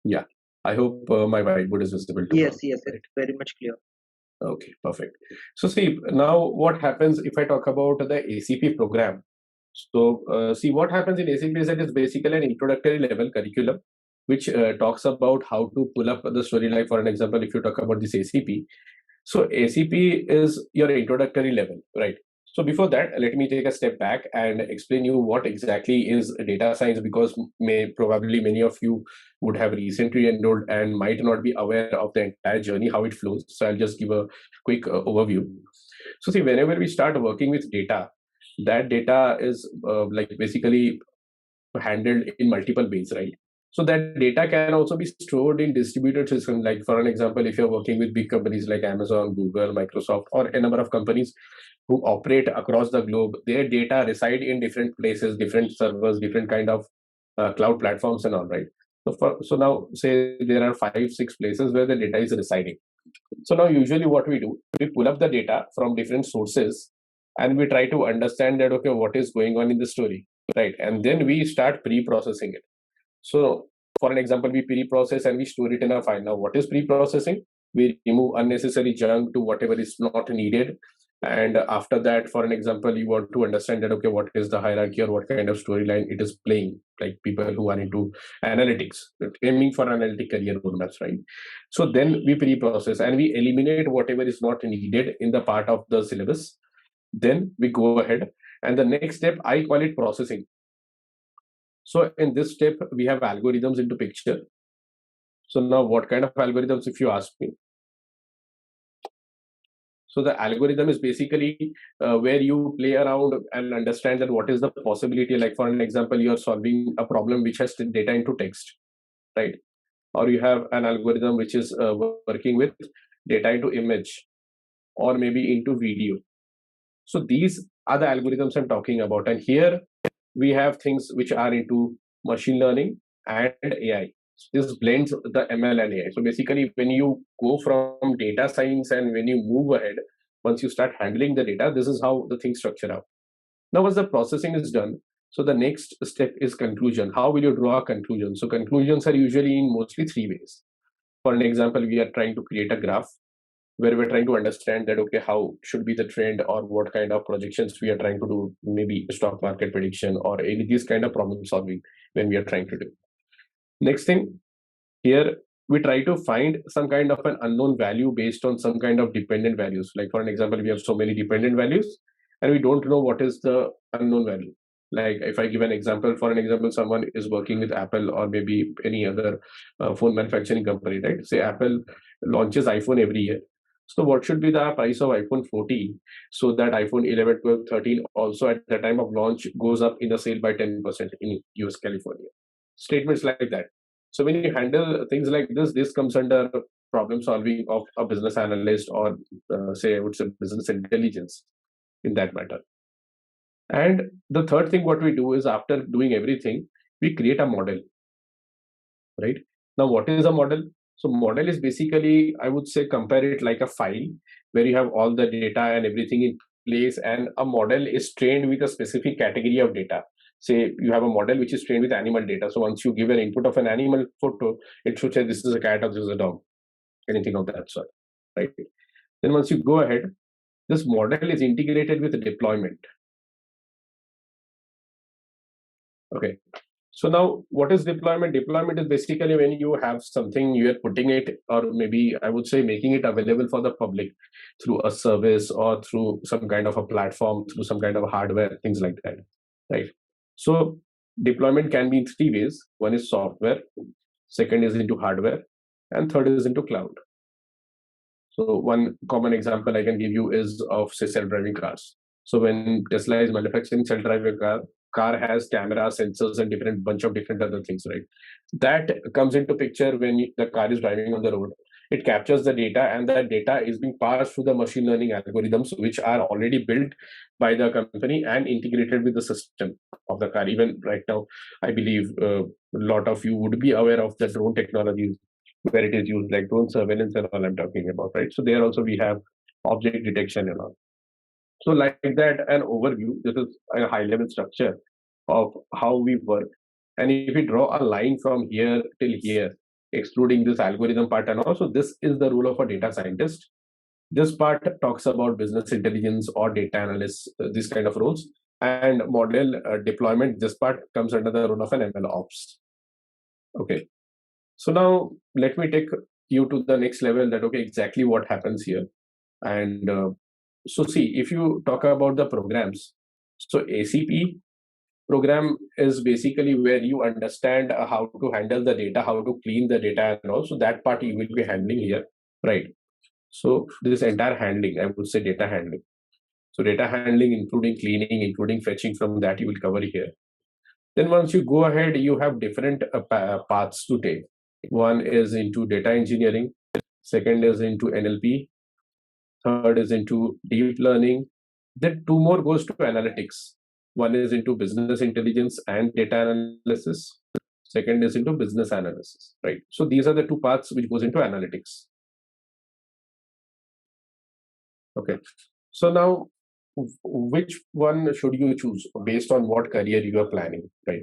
Yeah, I hope my whiteboard is visible to Yes, all. yes, Right. it's very much clear. Okay, perfect. So see, now what happens if I talk about the ACP program? So see, what happens in ACP is that it's basically an introductory level curriculum, which talks about how to pull up the story. Like for an example, if you talk about this ACP, so ACP is your introductory level, right? So before that, let me take a step back and explain you what exactly is data science, because probably many of you would have recently enrolled and might not be aware of the entire journey, how it flows. So I'll just give a quick overview. So see, whenever we start working with data, that data is like basically handled in multiple ways, right? So that data can also be stored in distributed systems. Like for an example, if you're working with big companies like Amazon, Google, Microsoft, or a number of companies who operate across the globe, their data reside in different places, different servers, different kind of cloud platforms and all, right? So now say there are 5, 6 places where the data is residing. So now usually what we do, we pull up the data from different sources and we try to understand that, okay, what is going on in the story, right? And then we start pre-processing it. So for an example, we pre-process and we store it in a file. Now, what is pre-processing? We remove unnecessary junk to whatever is not needed. And after that, for an example, you want to understand that, okay, what is the hierarchy or what kind of storyline it is playing, like people who are into analytics, aiming for analytic career roadmaps, right? So then we pre-process and we eliminate whatever is not needed in the part of the syllabus. Then we go ahead. And the next step, I call it processing. So in this step, we have algorithms into picture. So now what kind of algorithms, if you ask me? So the algorithm is basically where you play around and understand that what is the possibility. Like for an example, you're solving a problem which has data into text, right? Or you have an algorithm which is working with data into image or maybe into video. So these are the algorithms I'm talking about. And here we have things which are into machine learning and AI. This blends the ML and AI. So basically, when you go from data science and when you move ahead, once you start handling the data, this is how the things structure out. Now, once the processing is done, so the next step is conclusion. How will you draw a conclusion? So conclusions are usually in mostly 3 ways. For an example, we are trying to create a graph where we're trying to understand that, okay, how should be the trend or what kind of projections we are trying to do, maybe stock market prediction or any these kind of problem solving when we are trying to do. Next thing, here we try to find some kind of an unknown value based on some kind of dependent values. Like for an example, we have so many dependent values and we don't know what is the unknown value. Like if I give an example, for an example, someone is working with Apple or maybe any other phone manufacturing company, right? Say Apple launches iPhone every year. So what should be the price of iPhone 14 so that iPhone 11, 12, 13 also at the time of launch goes up in the sale by 10% in US, California. Statements like that. So when you handle things like this comes under problem solving of a business analyst or say I would say business intelligence in that matter. And the third thing what we do is after doing everything, we create a model, right? Now what is a model? So model is basically, I would say, compare it like a file where you have all the data and everything in place, and a model is trained with a specific category of data. Say you have a model which is trained with animal data. So once you give an input of an animal photo, it should say this is a cat or this is a dog, anything of that sort, right? Then once you go ahead, this model is integrated with the deployment. Okay. So now what is deployment? Deployment is basically when you have something, you are putting it, or maybe I would say making it available for the public through a service or through some kind of a platform, through some kind of hardware, things like that, right? So deployment can be in 3 ways. One is software, second is into hardware, and third is into cloud. So one common example I can give you is of say self-driving cars. So when Tesla is manufacturing self-driving car has camera, sensors, and different bunch of different other things, right? That comes into picture when the car is driving on the road. It captures the data, and that data is being passed through the machine learning algorithms, which are already built by the company and integrated with the system of the car. Even right now, I believe a lot of you would be aware of the drone technology where it is used, like drone surveillance and all I'm talking about, right? So there also we have object detection and all. So like that, an overview, this is a high level structure of how we work. And if we draw a line from here till here, excluding this algorithm part and also this is the role of a data scientist. This part talks about business intelligence or data analysts, this kind of roles, and model deployment. This part comes under the role of an MLOps. Okay, so now let me take you to the next level. That okay, exactly what happens here. And so see, if you talk about the programs, so ACP program is basically where you understand how to handle the data, how to clean the data, and also that part you will be handling here, right? So this entire handling, I would say data handling. So data handling, including cleaning, including fetching, from that you will cover here. Then once you go ahead, you have different paths to take. One is into data engineering, second is into NLP, third is into deep learning. Then two more goes to analytics. One is into business intelligence and data analysis. Second is into business analysis, right? So these are the two paths which goes into analytics. Okay. So now, which one should you choose based on what career you are planning, right?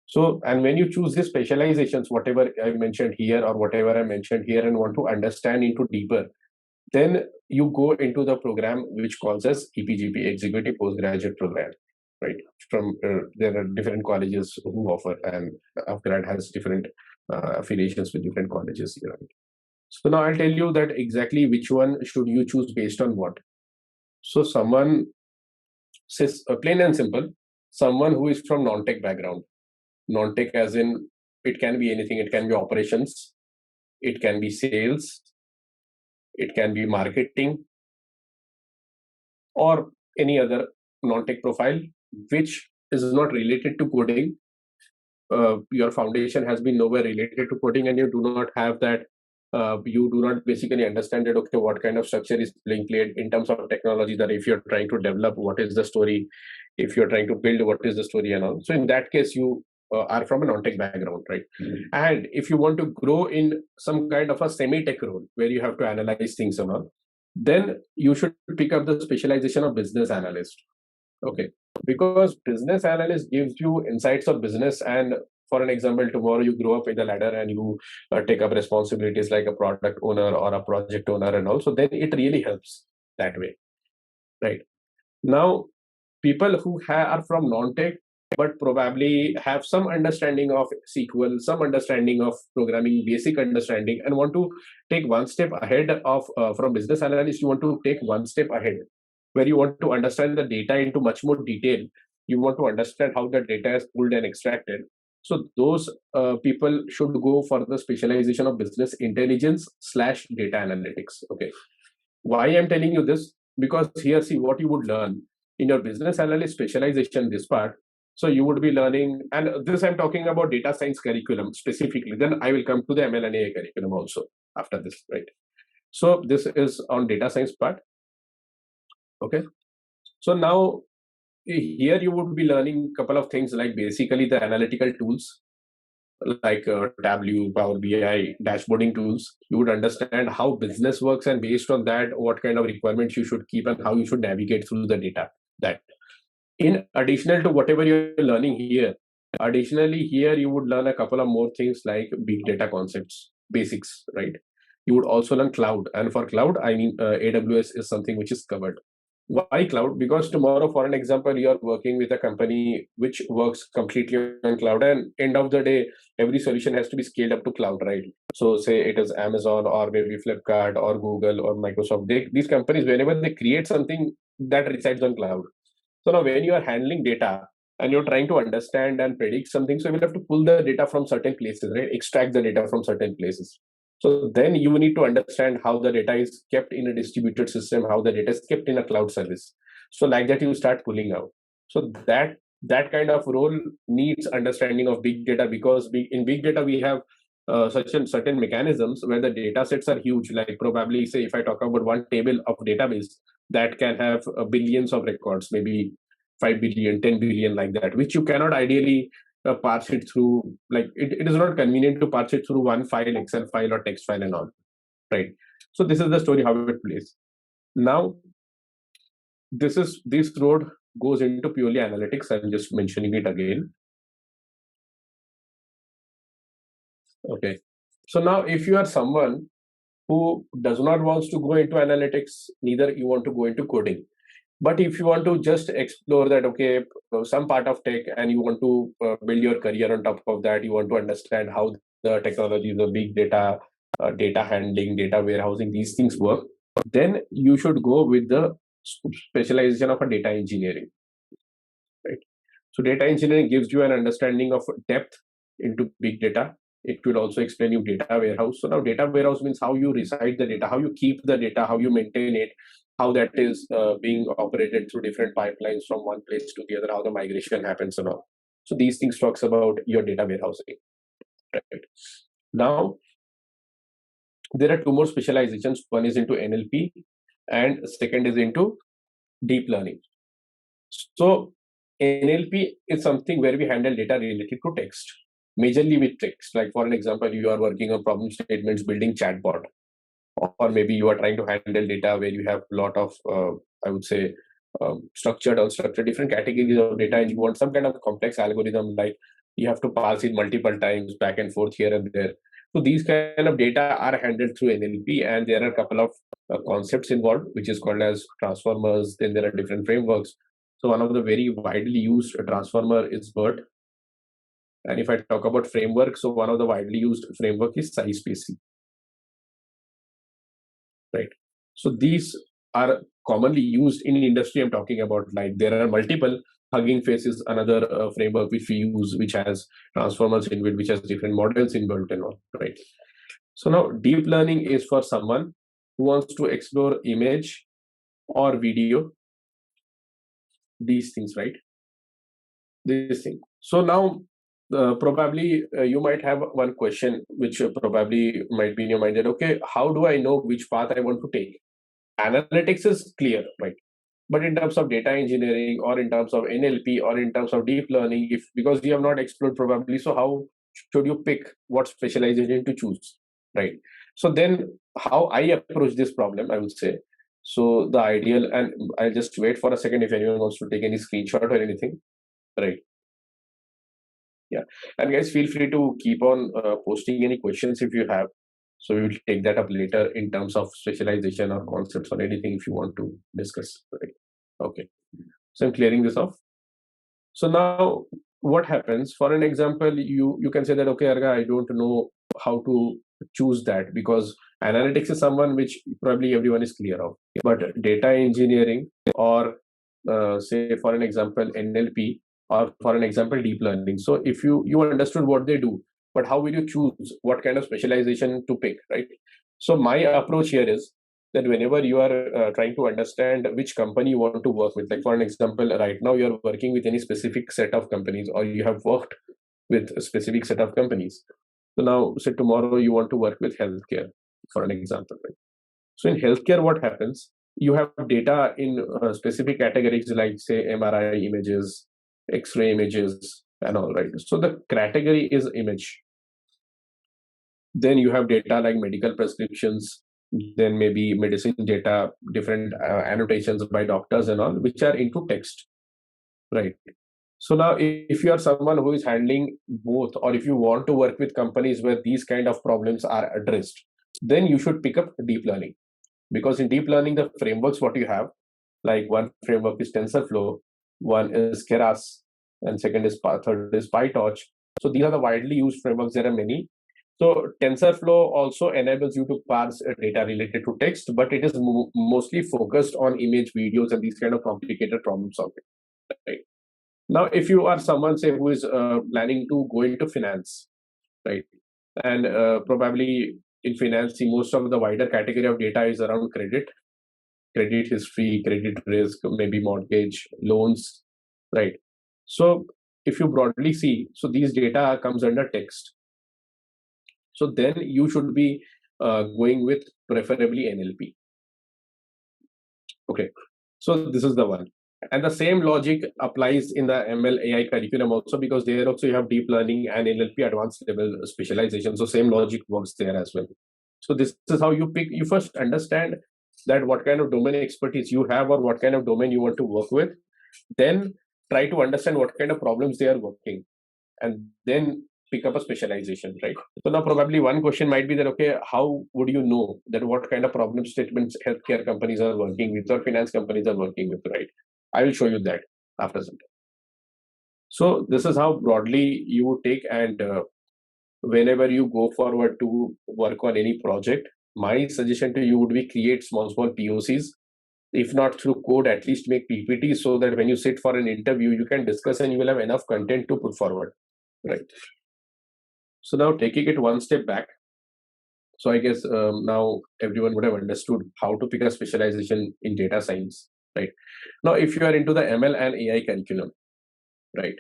So, and when you choose the specializations, whatever I mentioned here or whatever I mentioned here, and want to understand into deeper, then you go into the program which calls as EPGP, Executive Postgraduate Program, right? From there are different colleges who offer, and Upgrad has different affiliations with different colleges here. Right? So now I'll tell you that exactly which one should you choose based on what. So someone says plain and simple, someone who is from non-tech background, non-tech as in it can be anything, it can be operations, it can be sales, it can be marketing, or any other non-tech profile which is not related to coding. Your foundation has been nowhere related to coding, and you do not have that. You do not basically understand that okay, what kind of structure is being played in terms of technology. That if you're trying to develop, what is the story? If you're trying to build, what is the story and all. So in that case, you are from a non-tech background, right? And if you want to grow in some kind of a semi-tech role where you have to analyze things and all, then you should pick up the specialization of business analyst. Okay, because business analyst gives you insights of business. And for an example, tomorrow you grow up with a ladder and you take up responsibilities like a product owner or a project owner, and also then it really helps that way, right? Now, people who are from non-tech but probably have some understanding of SQL, some understanding of programming, basic understanding, and want to take one step ahead of from business analyst, you want to take one step ahead where you want to understand the data into much more detail. You want to understand how the data is pulled and extracted. So those people should go for the specialization of business intelligence slash data analytics. Okay. Why I'm telling you this? Because here, see what you would learn in your business analyst specialization, this part. So you would be learning, and this I'm talking about data science curriculum specifically. Then I will come to the ML and AI curriculum also after this, right? So this is on data science part. Okay. So now here you would be learning a couple of things like basically the analytical tools like Tableau, Power BI, dashboarding tools. You would understand how business works, and based on that, what kind of requirements you should keep and how you should navigate through the data. That in additional to whatever you're learning here, additionally here you would learn a couple of more things like big data concepts, basics, right? You would also learn cloud, and for cloud, I mean AWS is something which is covered. Why cloud? Because tomorrow, for an example, you are working with a company which works completely on cloud, and end of the day, every solution has to be scaled up to cloud, right? So, say it is Amazon or maybe Flipkart or Google or Microsoft. These companies, whenever they create something that resides on cloud. So now, when you are handling data and you're trying to understand and predict something, so you will have to pull the data from certain places, right? Extract the data from certain places. So then you need to understand how the data is kept in a distributed system, how the data is kept in a cloud service. So like that, you start pulling out. So that kind of role needs understanding of big data, because in big data we have certain mechanisms where the data sets are huge. Like probably say if I talk about one table of database that can have billions of records, maybe 5 billion, 10 billion, like that, which you cannot ideally parse it through, like it is not convenient to parse it through one file, Excel file or text file and all, right? So this is the story how it plays. Now this road goes into purely analytics. I'm just mentioning it again. Okay. So now if you are someone who does not wants to go into analytics, neither you want to go into coding, but if you want to just explore that, okay, some part of tech, and you want to build your career on top of that, you want to understand how the technology, the big data, data handling, data warehousing, these things work, then you should go with the specialization of a data engineering, right? So data engineering gives you an understanding of depth into big data. It will also explain you data warehouse. So now data warehouse means how you reside the data, how you keep the data, how you maintain it, how that is being operated through different pipelines from one place to the other, how the migration happens and all. So these things talks about your data warehousing. Right. Now, there are two more specializations. One is into NLP and second is into deep learning. So NLP is something where we handle data related to text, majorly with text. Like for an example, you are working on problem statements, building chatbot, or maybe you are trying to handle data where you have a lot of, I would say, structured, unstructured, different categories of data, and you want some kind of complex algorithm, like you have to pass it multiple times back and forth here and there. So these kind of data are handled through NLP, and there are a couple of concepts involved, which is called as transformers. Then there are different frameworks. So one of the very widely used transformer is BERT. And if I talk about framework, so one of the widely used framework is SciSpace, right? So these are commonly used in industry. I'm talking about, like there are multiple. Hugging Face is another framework which we use, which has transformers inbuilt, which has different models inbuilt and all, right? So now deep learning is for someone who wants to explore image or video, these things, right? This thing. So now probably you might have one question which probably might be in your mind, that okay, how do I know which path I want to take? Analytics is clear, right? But in terms of data engineering, or in terms of NLP, or in terms of deep learning, if because you have not explored probably, so how should you pick what specialization to choose, right? So then how I approach this problem, I would say, so the ideal, and I'll just wait for a second if anyone wants to take any screenshot or anything, right? Yeah. And guys, feel free to keep on posting any questions if you have. So we will take that up later in terms of specialization or concepts or anything if you want to discuss. Right? Okay. So I'm clearing this off. So now what happens, for an example, you can say that, okay, Arga, I don't know how to choose that, because analytics is someone which probably everyone is clear of. But data engineering, or say for an example, NLP, or for an example, deep learning. So if you understood what they do, but how will you choose what kind of specialization to pick, right? So my approach here is that whenever you are trying to understand which company you want to work with, like for an example, right now you're working with any specific set of companies, or you have worked with a specific set of companies. So now, say tomorrow you want to work with healthcare, for an example, right? So in healthcare, what happens? You have data in specific categories, like say MRI images, X-ray images, and all, right? So the category is image. Then you have data like medical prescriptions, then maybe medicine data, different annotations by doctors and all, which are into text, right? So now if you are someone who is handling both, or if you want to work with companies where these kind of problems are addressed, then you should pick up deep learning. Because in deep learning, the frameworks what you have, like one framework is TensorFlow, one is Keras, and second is third is PyTorch. So these are the widely used frameworks. There are many. So TensorFlow also enables you to parse data related to text, but it is mostly focused on image, videos, and these kind of complicated problem solving. Right? Now, if you are someone, say, who is planning to go into finance, right, and probably in finance, most of the wider category of data is around credit history, credit risk, maybe mortgage, loans, right? So if you broadly see, so these data comes under text. So then you should be going with preferably NLP. Okay, so this is the one. And the same logic applies in the ML AI curriculum also, because there also you have deep learning and NLP advanced level specialization. So same logic works there as well. So this is how you pick. You first understand that what kind of domain expertise you have, or what kind of domain you want to work with. Then try to understand what kind of problems they are working, and then pick up a specialization, right? So now probably one question might be that, okay, how would you know that what kind of problem statements healthcare companies are working with or finance companies are working with, right? I will show you that after some time. So this is how broadly you would take, and whenever you go forward to work on any project, my suggestion to you would be create small POCs. If not through code, at least make PPT, so that when you sit for an interview, you can discuss and you will have enough content to put forward, right? So now taking it one step back, so I guess now everyone would have understood how to pick a specialization in data science, right? Now, if you are into the ML and AI curriculum, right?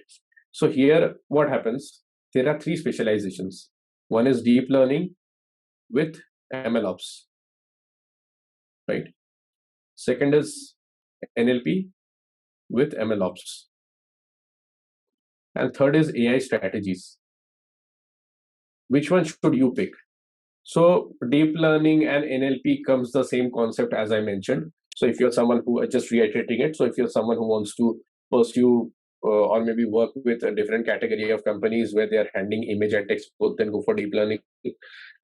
So here, what happens? There are three specializations. One is deep learning with MLOps, right? Second is NLP with MLOps. And third is AI strategies. Which one should you pick? So deep learning and NLP comes the same concept as I mentioned. So if you're someone who, just reiterating it, so if you're someone who wants to pursue or maybe work with a different category of companies where they are handling image and text both, then go for deep learning.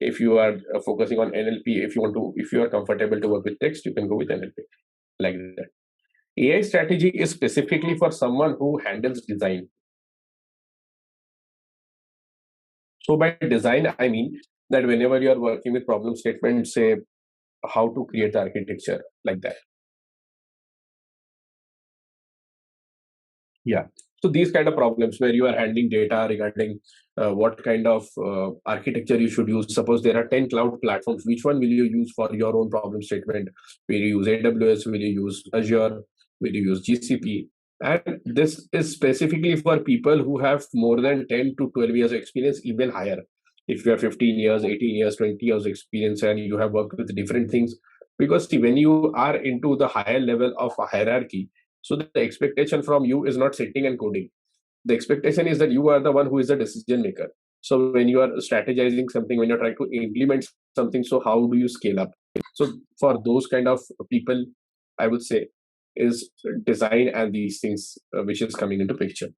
If you are focusing on NLP, if you are comfortable to work with text, you can go with NLP, like that. AI strategy is specifically for someone who handles design. So by design, I mean that whenever you are working with problem statements, say how to create the architecture, like that. Yeah. So these kind of problems where you are handling data regarding what kind of architecture you should use. Suppose there are 10 cloud platforms. Which one will you use for your own problem statement? Will you use AWS? Will you use Azure? Will you use GCP? And this is specifically for people who have more than 10 to 12 years of experience, even higher. If you have 15 years, 18 years, 20 years experience, and you have worked with different things, because see, when you are into the higher level of a hierarchy, so the expectation from you is not sitting and coding. The expectation is that you are the one who is the decision maker. So when you are strategizing something, when you're trying to implement something, so how do you scale up? So for those kind of people, I would say is design and these things which is coming into picture,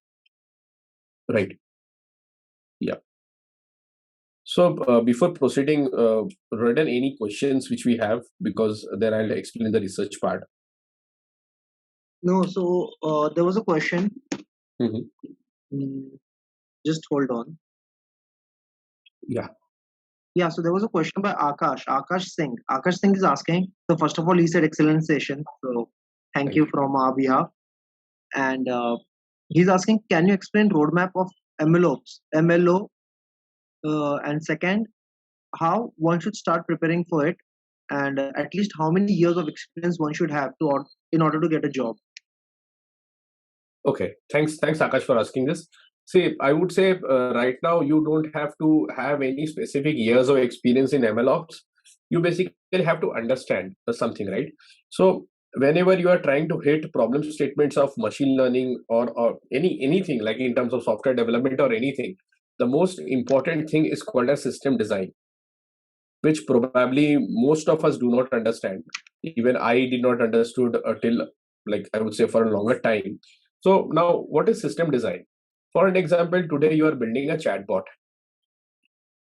right? Yeah. So before proceeding, Rodan, any questions which we have, because then I'll explain the research part. No, so there was a question. Mm-hmm. Just hold on. Yeah. Yeah, so there was a question by Akash Singh. Akash Singh is asking. So first of all, he said excellent session. So thank you from our behalf. And he's asking, can you explain roadmap of MLOps, MLO? And second, how one should start preparing for it, and at least how many years of experience one should have to in order to get a job. Okay, thanks Akash for asking this. See, I would say right now you don't have to have any specific years of experience in MLOps. You basically have to understand something, right? So whenever you are trying to hit problem statements of machine learning or anything like in terms of software development or anything, the most important thing is called as system design, which probably most of us do not understand. Even I did not understood till, like, I would say for a longer time. So now, what is system design? For an example, today you are building a chatbot.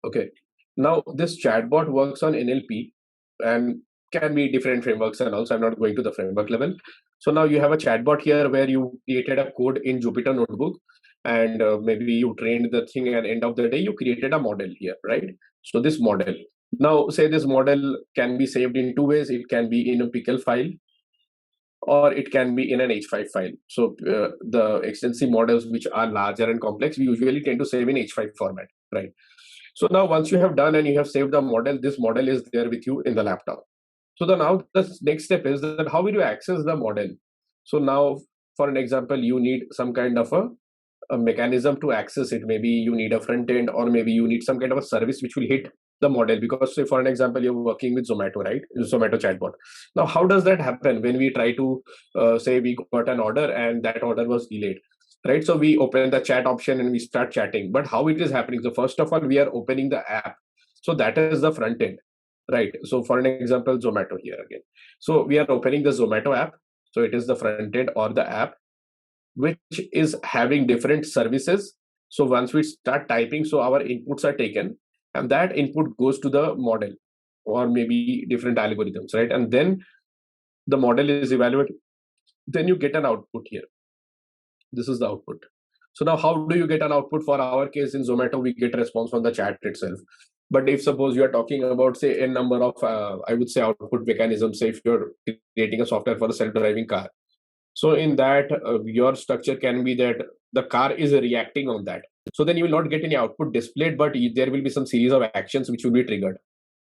Okay. Now this chatbot works on NLP and can be different frameworks, and also I'm not going to the framework level. So now you have a chatbot here where you created a code in Jupyter Notebook, and maybe you trained the thing, and end of the day you created a model here, right? So this model, now say this model can be saved in two ways. It can be in a pickle file, or it can be in an H5 file. So the extensive models which are larger and complex, we usually tend to save in H5 format, right? So now once you have done and you have saved the model, this model is there with you in the laptop. So now the next step is that how will you access the model? So now, for an example, you need some kind of a mechanism to access it. Maybe you need a front end, or maybe you need some kind of a service which will hit the model. Because say for an example, you're working with Zomato, right? Zomato chatbot. Now, how does that happen when we try to say we got an order and that order was delayed? Right, so we open the chat option and we start chatting. But how it is happening? So first of all, we are opening the app. So that is the front end, right? So for an example, Zomato here again. So we are opening the Zomato app. So it is the front end or the app which is having different services. So once we start typing, so our inputs are taken, and that input goes to the model or maybe different algorithms, right? And then the model is evaluated. Then you get an output here. This is the output. So now how do you get an output? For our case in Zomato, we get response from the chat itself. But if suppose you are talking about, say, a number of, I would say, output mechanisms, say if you're creating a software for a self-driving car, so in that, your structure can be that the car is reacting on that. So then you will not get any output displayed, but there will be some series of actions which will be triggered,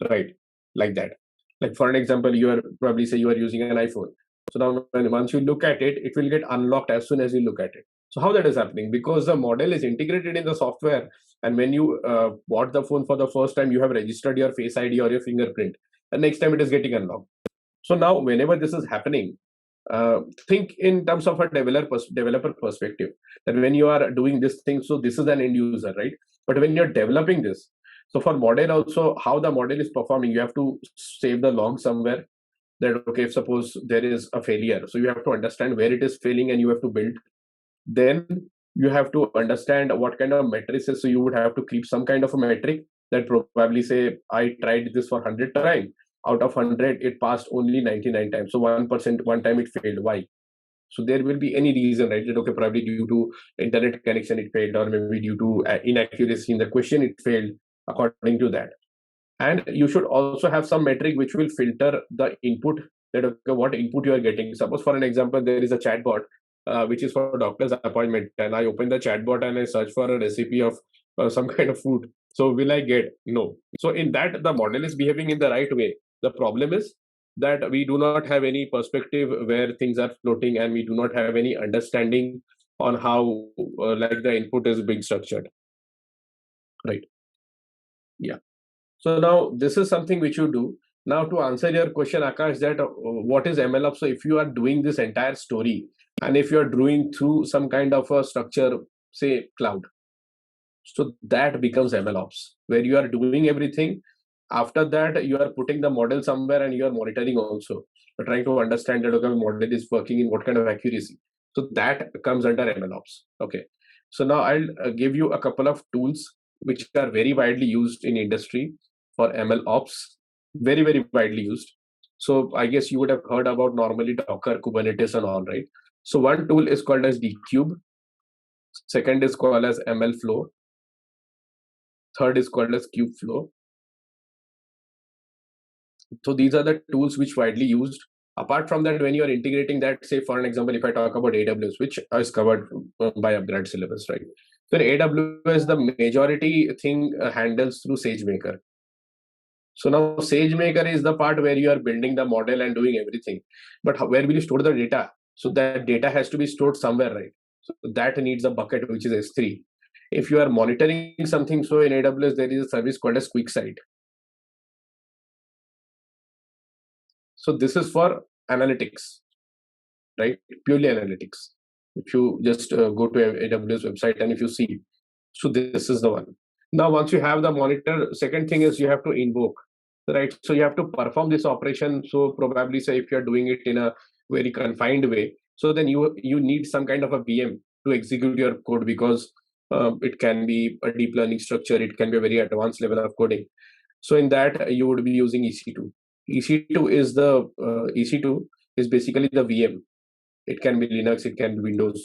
right? Like that. Like for an example, you are probably say you are using an iPhone. So now once you look at it, it will get unlocked as soon as you look at it. So how that is happening? Because the model is integrated in the software, and when you bought the phone for the first time, you have registered your Face ID or your fingerprint, and next time it is getting unlocked. So now whenever this is happening, think in terms of a developer perspective, that when you are doing this thing, so this is an end user, right? But when you're developing this, so for model also, how the model is performing, you have to save the log somewhere, that okay, if suppose there is a failure, so you have to understand where it is failing and you have to build. Then you have to understand what kind of matrices, so you would have to keep some kind of a metric, that probably say I tried this for 100 times, out of 100 it passed only 99 times, so 1% one time it failed. Why? So there will be any reason, right? That okay, probably due to internet connection it failed, or maybe due to inaccuracy in the question it failed, according to that. And you should also have some metric which will filter the input, that okay, what input you are getting. Suppose for an example, there is a chatbot which is for doctor's appointment, and I open the chatbot and I search for a recipe of some kind of food. So will I get? No. So in that, the model is behaving in the right way. The problem is that we do not have any perspective where things are floating, and we do not have any understanding on how like the input is being structured, right? Yeah. So now this is something which you do. Now to answer your question, Akash, that what is MLOps? So if you are doing this entire story, and if you are doing through some kind of a structure, say cloud, so that becomes MLOps, where you are doing everything. After that, you are putting the model somewhere and you are monitoring also. You're trying to understand that okay, model is working in what kind of accuracy. So that comes under MLOps. Okay. So now I'll give you a couple of tools which are very widely used in industry for MLOps. Very, very widely used. So I guess you would have heard about normally Docker, Kubernetes and all, right? So one tool is called as Dcube. Second is called as MLflow. Third is called as Kubeflow. So these are the tools which widely used. Apart from that, when you are integrating that, say for an example, if I talk about AWS, which is covered by upgrade syllabus, right? So in AWS, the majority thing handles through SageMaker. So now SageMaker is the part where you are building the model and doing everything. But where will you store the data? So that data has to be stored somewhere, right? So that needs a bucket, which is S3. If you are monitoring something, so in AWS, there is a service called as QuickSight. So this is for analytics, right? Purely analytics. If you just go to AWS website and if you see, so this is the one. Now, once you have the monitor, second thing is you have to invoke, right? So you have to perform this operation. So probably say if you're doing it in a very confined way, so then you need some kind of a VM to execute your code, because it can be a deep learning structure. It can be a very advanced level of coding. So in that, you would be using EC2. EC2 is the EC2 is basically the VM. It can be Linux, it can be Windows,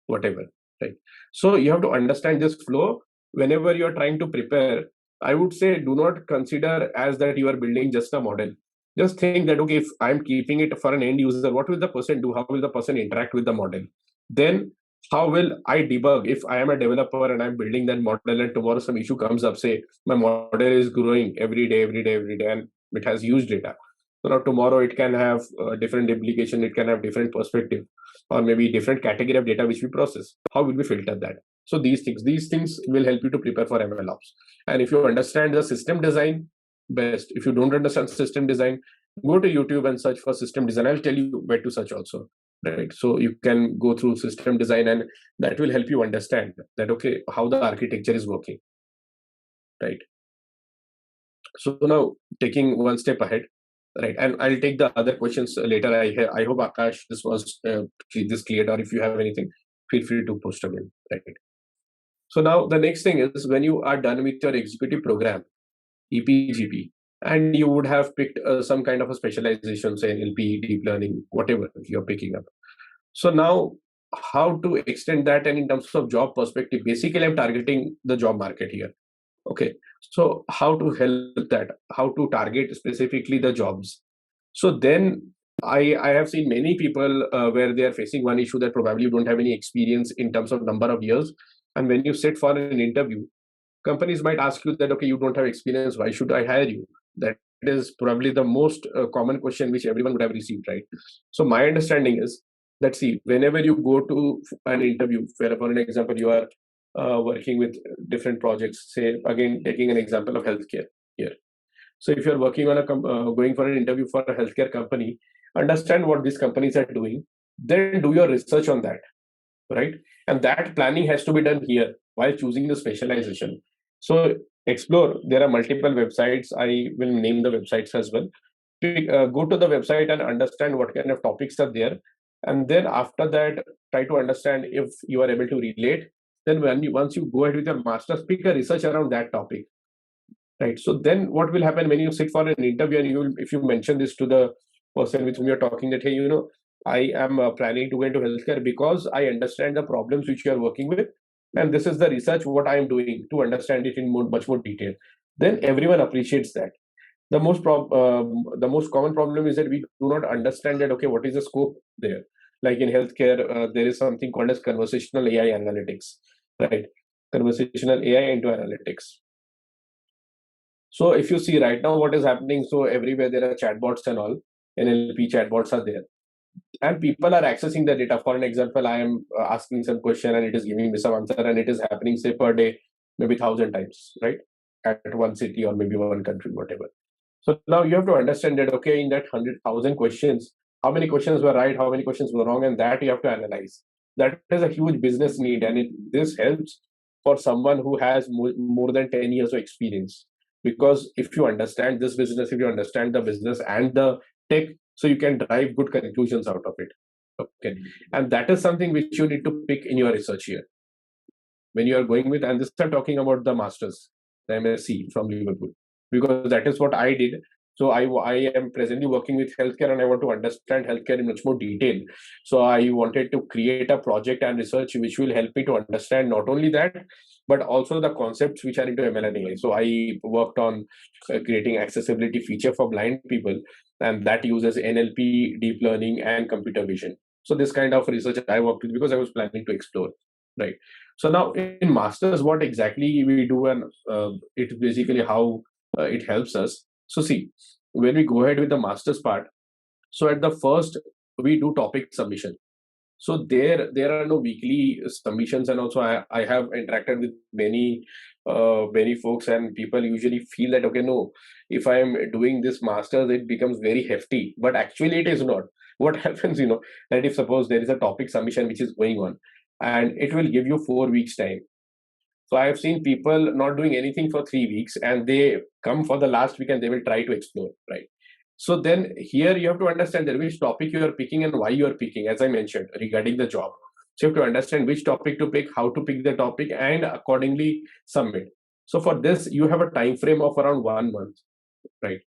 whatever, right? So you have to understand this flow whenever you are trying to prepare. I would say do not consider as that you are building just a model. Just think that okay, if I'm keeping it for an end user, what will the person do? How will the person interact with the model? Then how will I debug if I am a developer and I'm building that model and tomorrow some issue comes up, say my model is growing every day, and it has huge data. So now tomorrow it can have different implication, it can have different perspective, or maybe different category of data which we process. How will we filter that? So these things will help you to prepare for MLOps. And if you understand the system design, best. If you don't understand system design, go to YouTube and search for system design. I'll tell you where to search also. Right. So you can go through system design, and that will help you understand that okay, how the architecture is working. Right. So now taking one step ahead, right, and I'll take the other questions later. I hope Akash this was this cleared, or if you have anything, feel free to post again. Right. So now the next thing is, when you are done with your executive program, EPGP, and you would have picked some kind of a specialization, say NLP, deep learning, whatever you're picking up. So now, how to extend that, and in terms of job perspective, basically I'm targeting the job market here. Okay, so how to help that? How to target specifically the jobs? So then I have seen many people where they are facing one issue, that probably you don't have any experience in terms of number of years, and when you sit for an interview, companies might ask you that, okay, you don't have experience, why should I hire you? That is probably the most common question which everyone would have received, right? So my understanding is that, see, whenever you go to an interview, where for an example you are working with different projects, say again taking an example of healthcare here. So if you're working on going for an interview for a healthcare company, understand what these companies are doing, then do your research on that, right? And that planning has to be done here while choosing the specialization. So explore. There are multiple websites. I will name the websites as well. Go to the website and understand what kind of topics are there, and then after that, try to understand if you are able to relate. Then once you go ahead with your master's, pick a research around that topic, right? So then what will happen when you sit for an interview, and if you mention this to the person with whom you're talking, that, hey, I am planning to go into healthcare because I understand the problems which you are working with, and this is the research what I am doing to understand it in much more detail, then everyone appreciates that. The most common problem is that we do not understand that, okay, what is the scope there. Like in healthcare, there is something called as conversational AI analytics, right? Conversational AI into analytics. So if you see right now what is happening, so everywhere there are chatbots and all, NLP chatbots are there, and people are accessing the data. For an example, I am asking some question and it is giving me some answer, and it is happening, say, per day, maybe 1,000 times, right? At one city or maybe one country, whatever. So now you have to understand that, okay, in that 100,000 questions, how many questions were right, how many questions were wrong, and that you have to analyze. That is a huge business need, and this helps for someone who has more than 10 years of experience. Because if you understand this business, if you understand the business and the tech, so you can drive good conclusions out of it. Okay, and that is something which you need to pick in your research here when you are going with. And this I'm talking about the masters, the MSc from Liverpool, because that is what I did. So I am presently working with healthcare, and I want to understand healthcare in much more detail. So I wanted to create a project and research which will help me to understand not only that, but also the concepts which are into ML and AI. So I worked on creating accessibility feature for blind people, and that uses NLP, deep learning, and computer vision. So this kind of research I worked with because I was planning to explore, right? So now in masters, what exactly we do, and it's basically how it helps us. So see, when we go ahead with the masters part, so at the first we do topic submission. So there are no weekly submissions, and also I have interacted with many folks, and people usually feel that, okay, no, if I am doing this masters, it becomes very hefty, but actually it is not. What happens, that if suppose there is a topic submission which is going on, and it will give you 4 weeks time. So I have seen people not doing anything for 3 weeks, and they come for the last week and they will try to explore, right? So then here you have to understand that which topic you are picking and why you are picking, as I mentioned regarding the job. So you have to understand which topic to pick, how to pick the topic, and accordingly submit. So for this, you have a time frame of around 1 month, right?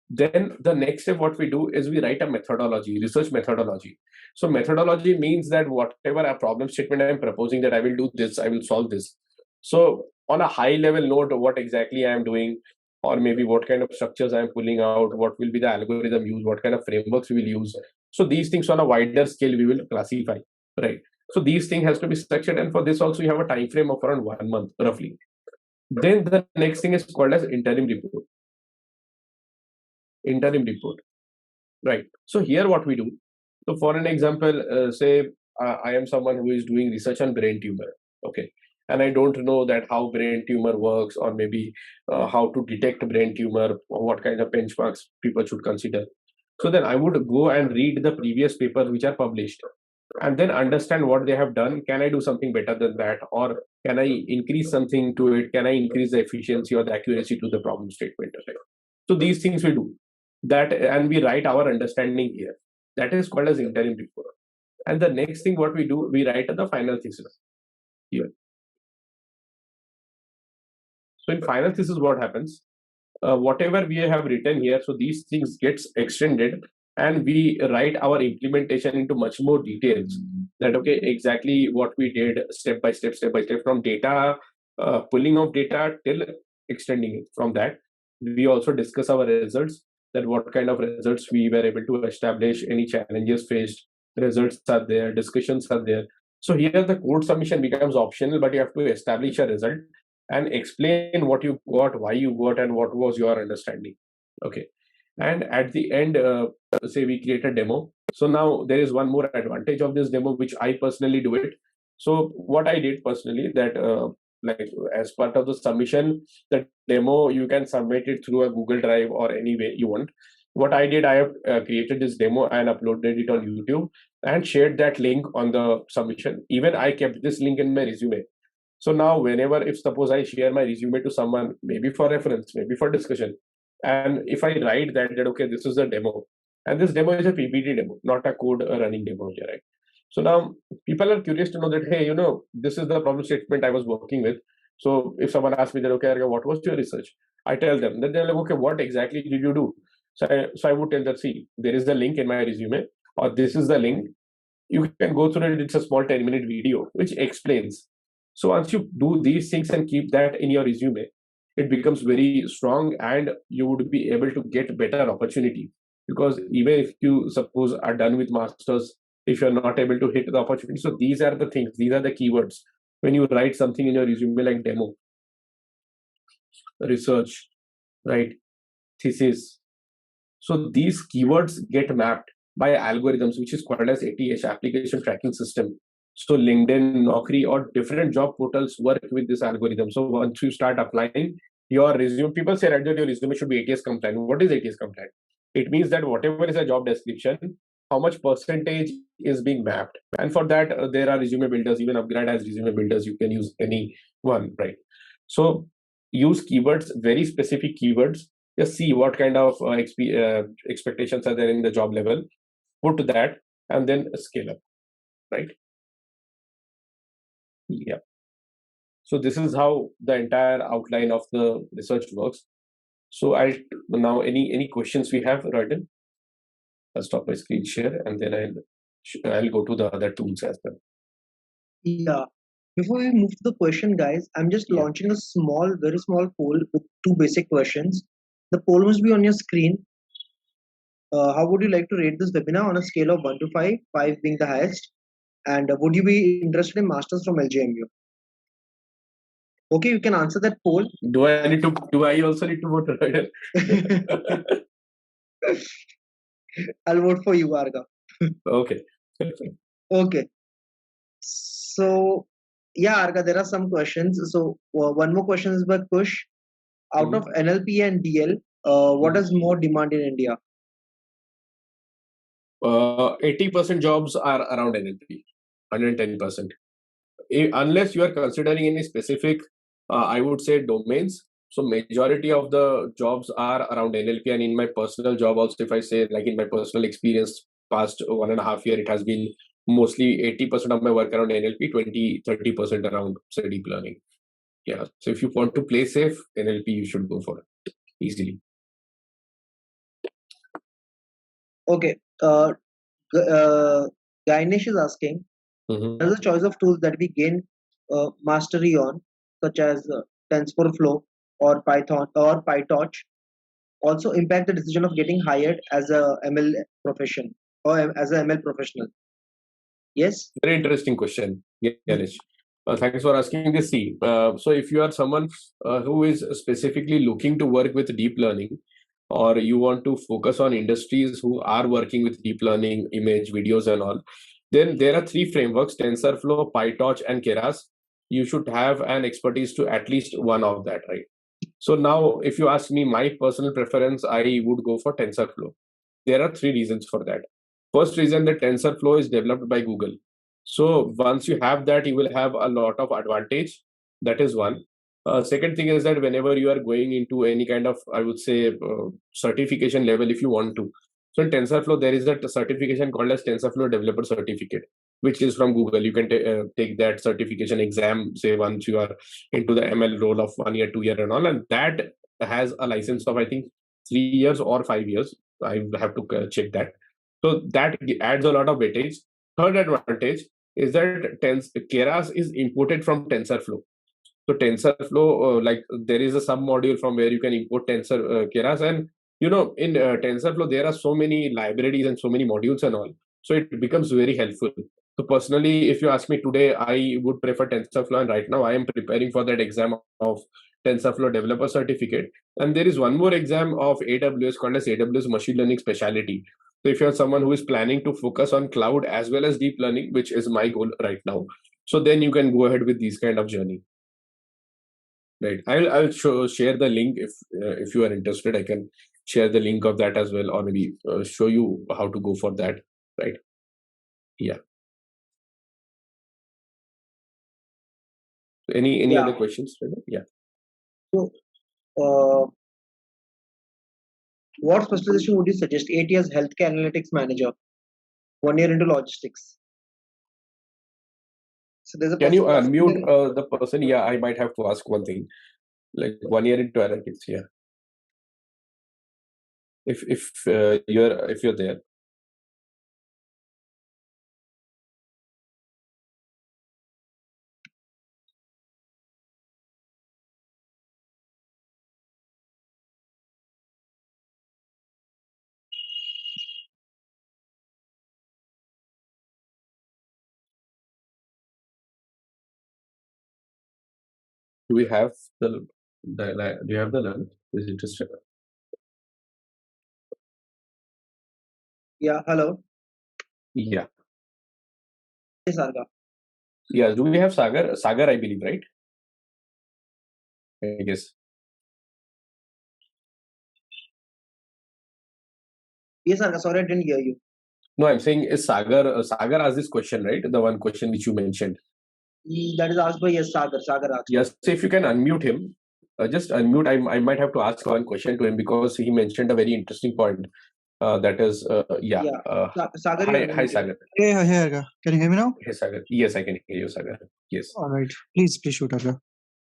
Then the next step, what we do is we write a methodology, research methodology. So methodology means that whatever a problem statement I am proposing, that I will do this, I will solve this. So on a high level note, what exactly I am doing, or maybe what kind of structures I am pulling out, what will be the algorithm used, what kind of frameworks we will use. So these things on a wider scale we will classify, right? So these things has to be structured, and for this also you have a time frame of around 1 month roughly. Then the next thing is called as interim report. Interim report. Right. So here what we do. So for an example, say I am someone who is doing research on brain tumor. Okay. And I don't know that how brain tumor works, or maybe how to detect brain tumor, or what kind of benchmarks people should consider. So then I would go and read the previous papers which are published, and then understand what they have done. Can I do something better than that? Or can I increase something to it? Can I increase the efficiency or the accuracy to the problem statement? Right? So these things we do that, and we write our understanding here. That is called as interim report. And the next thing what we do, we write the final thesis here. So in finance, this is what happens. Whatever we have written here, so these things gets extended, and we write our implementation into much more details. That okay, exactly what we did step by step, from data pulling of data till extending it. From that, we also discuss our results, that what kind of results we were able to establish, any challenges faced, results are there, discussions are there. So here the code submission becomes optional, but you have to establish a result and explain what you got, why you got, and what was your understanding. Okay. And at the end, say we create a demo. So now there is one more advantage of this demo, which I personally do it. So what I did personally, that like as part of the submission, the demo, you can submit it through a Google Drive or any way you want. What I did, I have created this demo and uploaded it on YouTube and shared that link on the submission. Even I kept this link in my resume. So now whenever, if suppose I share my resume to someone, maybe for reference, maybe for discussion, and if I write that okay, this is a demo, and this demo is a PPT demo, not a code running demo here, right? So now people are curious to know that, hey, this is the problem statement I was working with. So if someone asks me that, okay, Arga, what was your research? I tell them. Then they're like, okay, what exactly did you do? So I would tell that, see, there is the link in my resume, or this is the link. You can go through it. It's a small 10-minute video which explains. So once you do these things and keep that in your resume, it becomes very strong, and you would be able to get better opportunity. Because even if you suppose are done with masters, if you're not able to hit the opportunity, so these are the things, these are the keywords. When you write something in your resume like demo, research, right, thesis, so these keywords get mapped by algorithms, which is called as ATS, application tracking system. So LinkedIn, Naukri, or different job portals work with this algorithm. So once you start applying your resume, people say right that your resume should be ATS compliant. What is ATS compliant? It means that whatever is a job description, how much percentage is being mapped. And for that, there are resume builders. Even Upgrade has resume builders. You can use any one, right? So use keywords, very specific keywords. Just see what kind of expectations are there in the job level, put that, and then scale up, right? Yeah. So this is how the entire outline of the research works. So I'll now, any questions we have, Royden? I'll stop my screen share, and then I'll go to the other tools as well. Yeah. Before we move to the question, guys, I'm just launching a small, very small poll with 2 basic questions. The poll must be on your screen. How would you like to rate this webinar on a scale of 1 to 5, 5 being the highest? And would you be interested in masters from LJMU? Okay, you can answer that poll. Do I also need to vote, Royden? I'll vote for you, Arga. Okay. Okay. So, yeah, Arga, there are some questions. So, one more question is by Kush. Out of NLP and DL, what is more demand in India? 80% jobs are around NLP, 110%. Unless you are considering any specific, I would say, domains. So majority of the jobs are around NLP, and in my personal job also, if I say like in my personal experience, past 1.5 years, it has been mostly 80% of my work around NLP, 20-30% around say deep learning. Yeah. So if you want to play safe, NLP you should go for it easily. Okay. Ganesh is asking, there's a choice of tools that we gain mastery on, such as TensorFlow or Python or PyTorch, also impact the decision of getting hired as a ML profession or as a ML professional? Yes. Very interesting question, Ganesh. Thanks for asking this. See, so if you are someone who is specifically looking to work with deep learning, or you want to focus on industries who are working with deep learning, image, videos, and all, then there are 3 frameworks: TensorFlow, PyTorch, and Keras. You should have an expertise to at least one of that, right? So now, if you ask me my personal preference, I would go for TensorFlow. There are 3 reasons for that. First reason, that TensorFlow is developed by Google. So once you have that, you will have a lot of advantage. That is one. Second thing is that whenever you are going into any kind of, I would say, certification level, if you want to. So in TensorFlow, there is that certification called as TensorFlow Developer Certificate. which is from Google. You can take that certification exam, say once you are into the ML role of 1 year, 2 year and all, and that has a license of I think 3 years or 5 years. I have to check that. So that adds a lot of weightage. Third advantage is that Keras is imported from TensorFlow. So TensorFlow, like there is a sub module from where you can import Keras, and in TensorFlow there are so many libraries and so many modules and all. So it becomes very helpful. So personally, if you ask me today, I would prefer TensorFlow, and right now I am preparing for that exam of TensorFlow Developer Certificate. And there is one more exam of AWS called as AWS Machine Learning Specialty. So if you are someone who is planning to focus on cloud as well as deep learning, which is my goal right now, so then you can go ahead with these kind of journey. Right. I'll share the link if you are interested. I can share the link of that as well, or maybe show you how to go for that. Right. Yeah. Any other questions? Yeah. So, what specialization would you suggest? 8 years healthcare analytics manager, 1 year into logistics. So there's a Can you unmute the person? Yeah, I might have to ask one thing. Like 1 year into analytics, yeah. If you're there. Do we have do you have the learn? Is interested? Yeah, hello. Yeah. Yes, Sagar. Yeah, do we have Sagar? Sagar, I believe, right? I guess. Yes, Sagar. Sorry, I didn't hear you. No, I'm saying is Sagar asked this question, right? The one question which you mentioned. That is asked by Sagar. Sagar asked. Yes, so if you can unmute him, just unmute. I might have to ask one question to him because he mentioned a very interesting point. That is, yeah. Sagar, hi, Sagar. Hey, Arga. Can you hear me now? Hey, Sagar. Yes, I can hear you, Sagar. Yes. All right. Please shoot, Arga.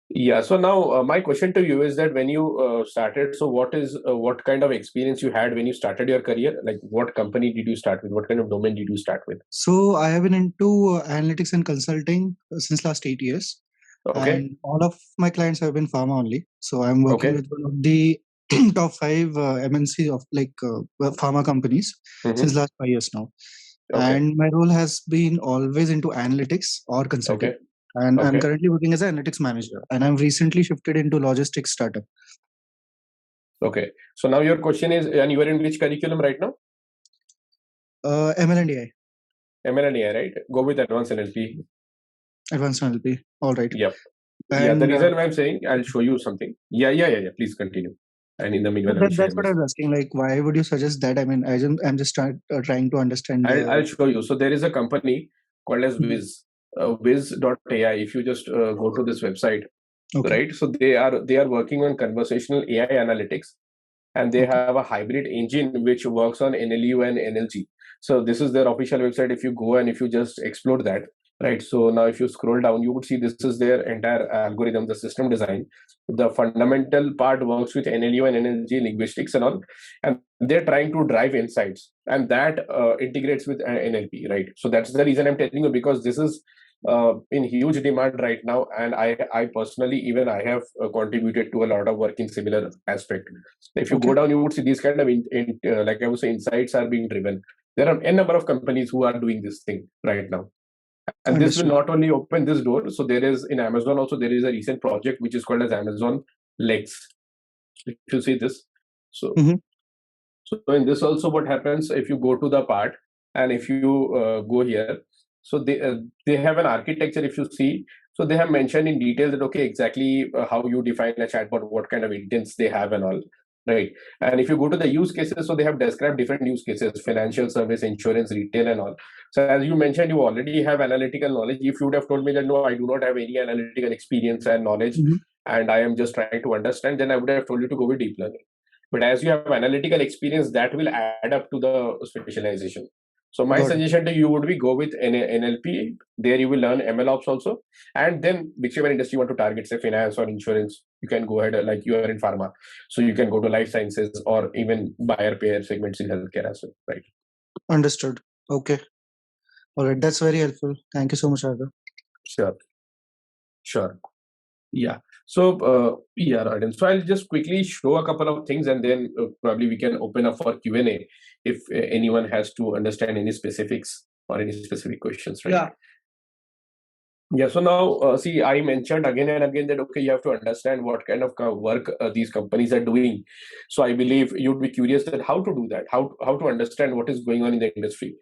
Yeah. So now my question to you is that when you started, so what kind of experience you had when you started your career? Like what company did you start with? What kind of domain did you start with? So I have been into analytics and consulting since last 8 years. Okay. And all of my clients have been pharma only. So I'm working with one of the top 5 MNC of pharma companies since last 5 years now. Okay. And my role has been always into analytics or consulting. Okay. And I'm currently working as an analytics manager. And I'm recently shifted into logistics startup. Okay. So now your question is, and you are in which curriculum right now? ML and AI. ML and AI, right? Go with advanced NLP. Advanced NLP. All right. Yep. And, yeah, the reason why I'm saying, I'll show you something. Yeah. Please continue. And in the meanwhile, that's what I was asking. Like, why would you suggest that? I mean, I'm just trying to understand. I'll show you. So there is a company called as Wiz, Wiz.ai. If you just go to this website, right? So they are working on conversational AI analytics, and they have a hybrid engine which works on NLU and NLG. So this is their official website. If you go and if you just explore that, right? So now if you scroll down, you would see this is their entire algorithm, the system design. The fundamental part works with NLU and NLG linguistics and all, and they're trying to drive insights, and that integrates with NLP, right? So that's the reason I'm telling you, because this is in huge demand right now, and I personally, even I have contributed to a lot of work in similar aspect. If you go down, you would see these kind of like I would say insights are being driven. There are n number of companies who are doing this thing right now, and this will not only open this door. So there is in Amazon also, there is a recent project which is called as Amazon Lex. If you see this, so so in this also what happens, if you go to the part and if you go here, so they have an architecture. If you see, so they have mentioned in detail that okay, exactly how you define a chatbot, what kind of intents they have and all, right? And if you go to the use cases, so they have described different use cases: financial service, insurance, retail and all. So as you mentioned, you already have analytical knowledge. If you would have told me that no, I do not have any analytical experience and knowledge, and I am just trying to understand, then I would have told you to go with deep learning. But as you have analytical experience, that will add up to the specialization. So my suggestion to you would be go with NLP. There you will learn MLOps also. And then whichever industry you want to target, say finance or insurance, you can go ahead, like you are in pharma. So you can go to life sciences or even buyer payer segments in healthcare as well, right? Understood. Okay. All right. That's very helpful. Thank you so much, Arga. Sure. Yeah. So, yeah, right. And so I'll just quickly show a couple of things and then probably we can open up for Q&A if anyone has to understand any specifics or any specific questions, right? Yeah. Yeah. So now, see, I mentioned again and again that, okay, you have to understand what kind of work these companies are doing. So I believe you'd be curious that how to do that, how to understand what is going on in the industry.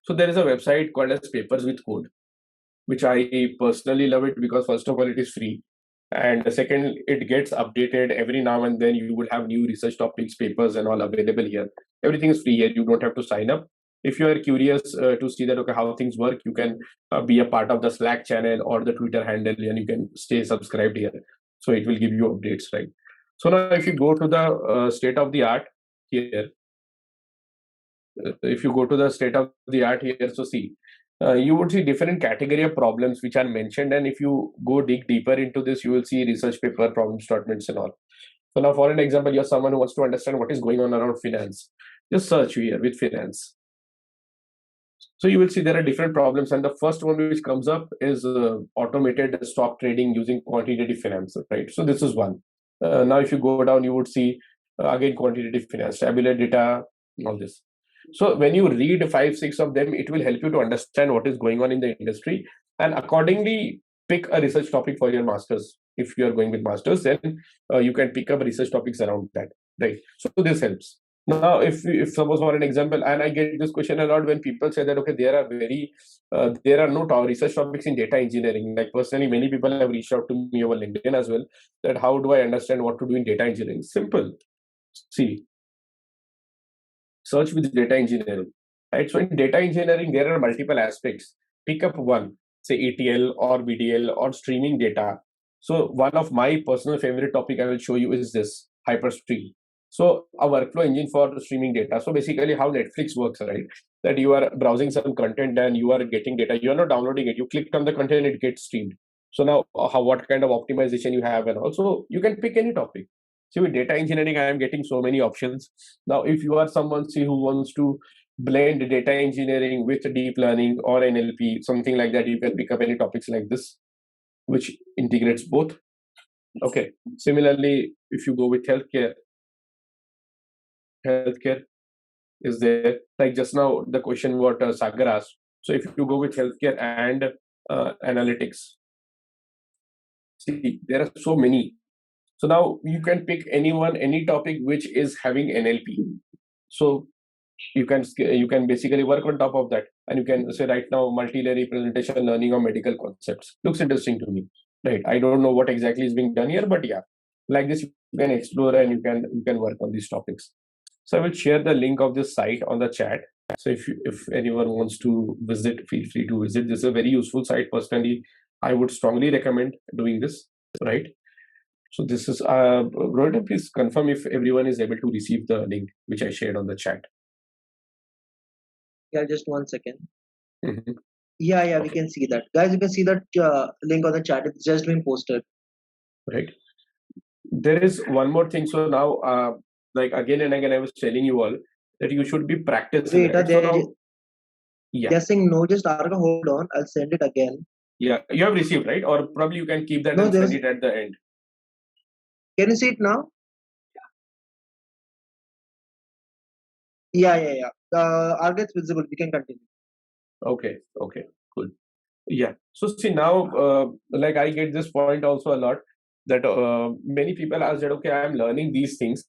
So there is a website called as Papers with Code, which I personally love it because first of all, it is free. And second, it gets updated every now and then. You will have new research topics, papers, and all available here. Everything is free here. You don't have to sign up. If you are curious to see that, okay, how things work, you can be a part of the Slack channel or the Twitter handle, and you can stay subscribed here. So it will give you updates, right? So now, if you go to the state of the art here, if you go to the state of the art here, so see, you would see different category of problems which are mentioned, and if you go dig deeper into this, you will see research paper, problem statements, and all. So now, for an example, you're someone who wants to understand what is going on around finance. Just search here with finance. So you will see there are different problems, and the first one which comes up is automated stock trading using quantitative finance, right? So this is one. Now, if you go down, you would see again quantitative finance, tabular data, all this. So when you read 5-6 of them, it will help you to understand what is going on in the industry, and accordingly pick a research topic for your masters. If you are going with masters, then you can pick up research topics around that, right? So this helps. Now, if suppose for an example, and I get this question a lot when people say that, okay, there are no research topics in data engineering. Like personally, many people have reached out to me over LinkedIn as well, that how do I understand what to do in data engineering? Simple. See, search with data engineering, right? So in data engineering, there are multiple aspects. Pick up one, say ETL or BDL or streaming data. So one of my personal favorite topic I will show you is this Hyperstream. So a workflow engine for streaming data. So basically how Netflix works, right? That you are browsing some content and you are getting data. You are not downloading it. You clicked on the content, it gets streamed. So now what kind of optimization you have, and also you can pick any topic. See, with data engineering, I am getting so many options. Now, if you are someone, see, who wants to blend data engineering with deep learning or NLP, something like that, you can pick up any topics like this, which integrates both. Okay. Similarly, if you go with healthcare is there. Like just now, the question what Sagar asked. So if you go with healthcare and analytics, see, there are so many. So now you can pick any topic which is having NLP. So you can basically work on top of that, and you can say right now multi-layer representation learning of medical concepts looks interesting to me, right? I don't know what exactly is being done here, but yeah, like this you can explore and you can work on these topics. So I will share the link of this site on the chat. So if anyone wants to visit, feel free to visit. This is a very useful site. Personally, I would strongly recommend doing this, right? So this is Rohit, please confirm if everyone is able to receive the link which I shared on the chat. Yeah, just 1 second. Mm-hmm. Yeah, okay. We can see that. Guys, you can see that link on the chat. It's just been posted. Right. There is one more thing. So now, like again and again, I was telling you all that you should be practicing. Wait, right? So now, yeah. Guessing no, just Arga, hold on. I'll send it again. Yeah, you have received, right? Or probably you can keep that and send it at the end. Can you see it now? Yeah. Arga, it's visible. We can continue. Okay, cool. Yeah. So see now, like I get this point also a lot that many people ask that, okay, I am learning these things,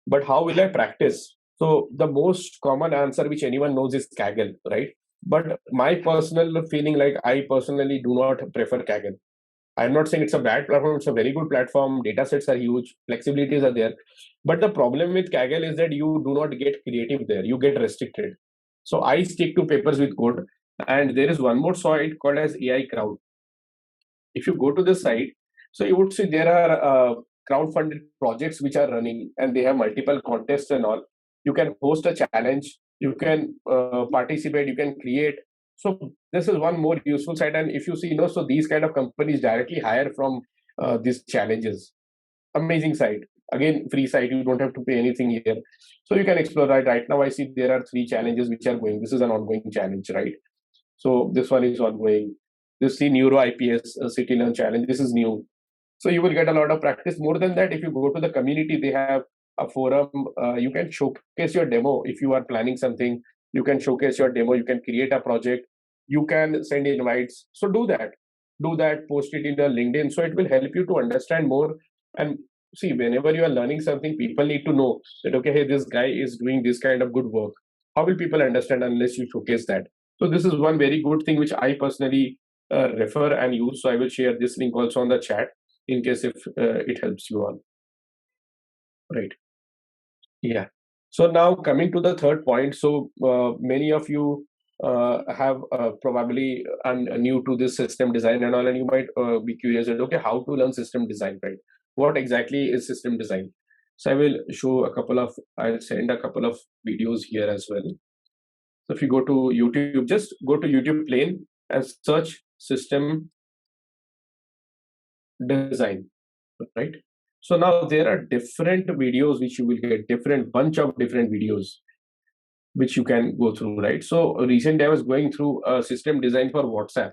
but how will I practice? So the most common answer which anyone knows is Kaggle, right? But my personal feeling, like I personally do not prefer Kaggle. I'm not saying it's a bad platform, it's a very good platform. Data sets are huge, flexibilities are there. But the problem with Kaggle is that you do not get creative there, you get restricted. So I stick to papers with code. And there is one more site called as AI Crowd. If you go to the site, so you would see there are crowd-funded projects which are running and they have multiple contests and all. You can host a challenge you can participate, you can create. So this is one more useful side. And if you see, so these kind of companies directly hire from these challenges. Amazing site. Again, free site, you don't have to pay anything here. So you can explore. Right now I see there are 3 challenges which are going. This is an ongoing challenge, right? So this one is ongoing. This see Neuro IPS City Learn challenge. This is new. So you will get a lot of practice. More than that, if you go to the community, they have a forum. You can showcase your demo. If you are planning something, you can showcase your demo. You can create a project. You can send invites. So do that. Do that. Post it in the LinkedIn. So it will help you to understand more. And see, whenever you are learning something, people need to know that, okay, hey, this guy is doing this kind of good work. How will people understand unless you showcase that? So this is one very good thing which I personally refer and use. So I will share this link also on the chat in case if it helps you all. Right. Yeah. So now coming to the third point. So many of you have probably new to this system design and all, and you might be curious that, okay, how to learn system design, right? What exactly is system design? So I will show I'll send a couple of videos here as well. So if you go to YouTube, just go to YouTube plain and search system design, right? So now there are different videos which you will get, bunch of different videos which you can go through, right? So recently I was going through system design for WhatsApp.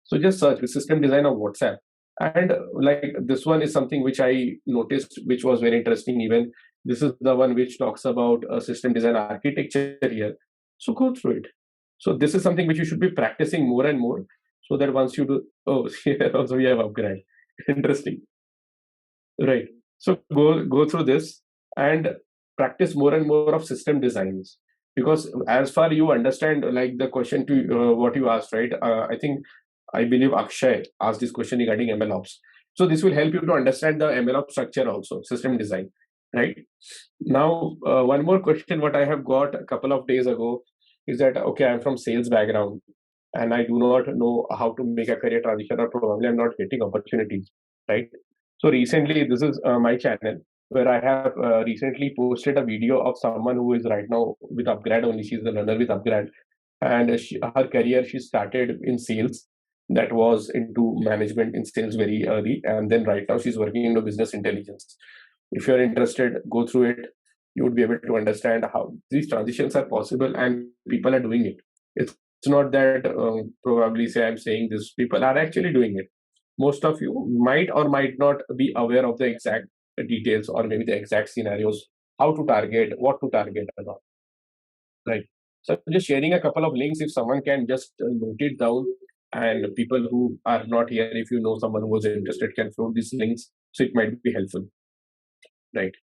So just search system design of WhatsApp. And like this one is something which I noticed, which was very interesting. Even this is the one which talks about system design architecture here. So go through it. So this is something which you should be practicing more and more, so that once you do, oh, here also we have upgrade. Interesting. Right. So go through this and practice more and more of system designs, because as far you understand, like the question to what you asked, right? I believe Akshay asked this question regarding MLOps. So this will help you to understand the MLOps structure also, system design, right? Now, one more question what I have got a couple of days ago is that, okay, I'm from sales background and I do not know how to make a career transition, or probably I'm not getting opportunities, right? So recently, this is my channel where I have recently posted a video of someone who is right now with Upgrad only. She's a learner with Upgrad, and her career, she started in sales. That was into management in sales very early, and then right now she's working into business intelligence. If you're interested, go through it. You would be able to understand how these transitions are possible and people are doing it. It's not that probably say I'm saying this, people are actually doing it. Most of you might or might not be aware of the exact details or maybe the exact scenarios, how to target, what to target and all. Right. So I'm just sharing a couple of links. If someone can just note it down, and people who are not here, if you know someone who was interested, can float these links. So it might be helpful. Right.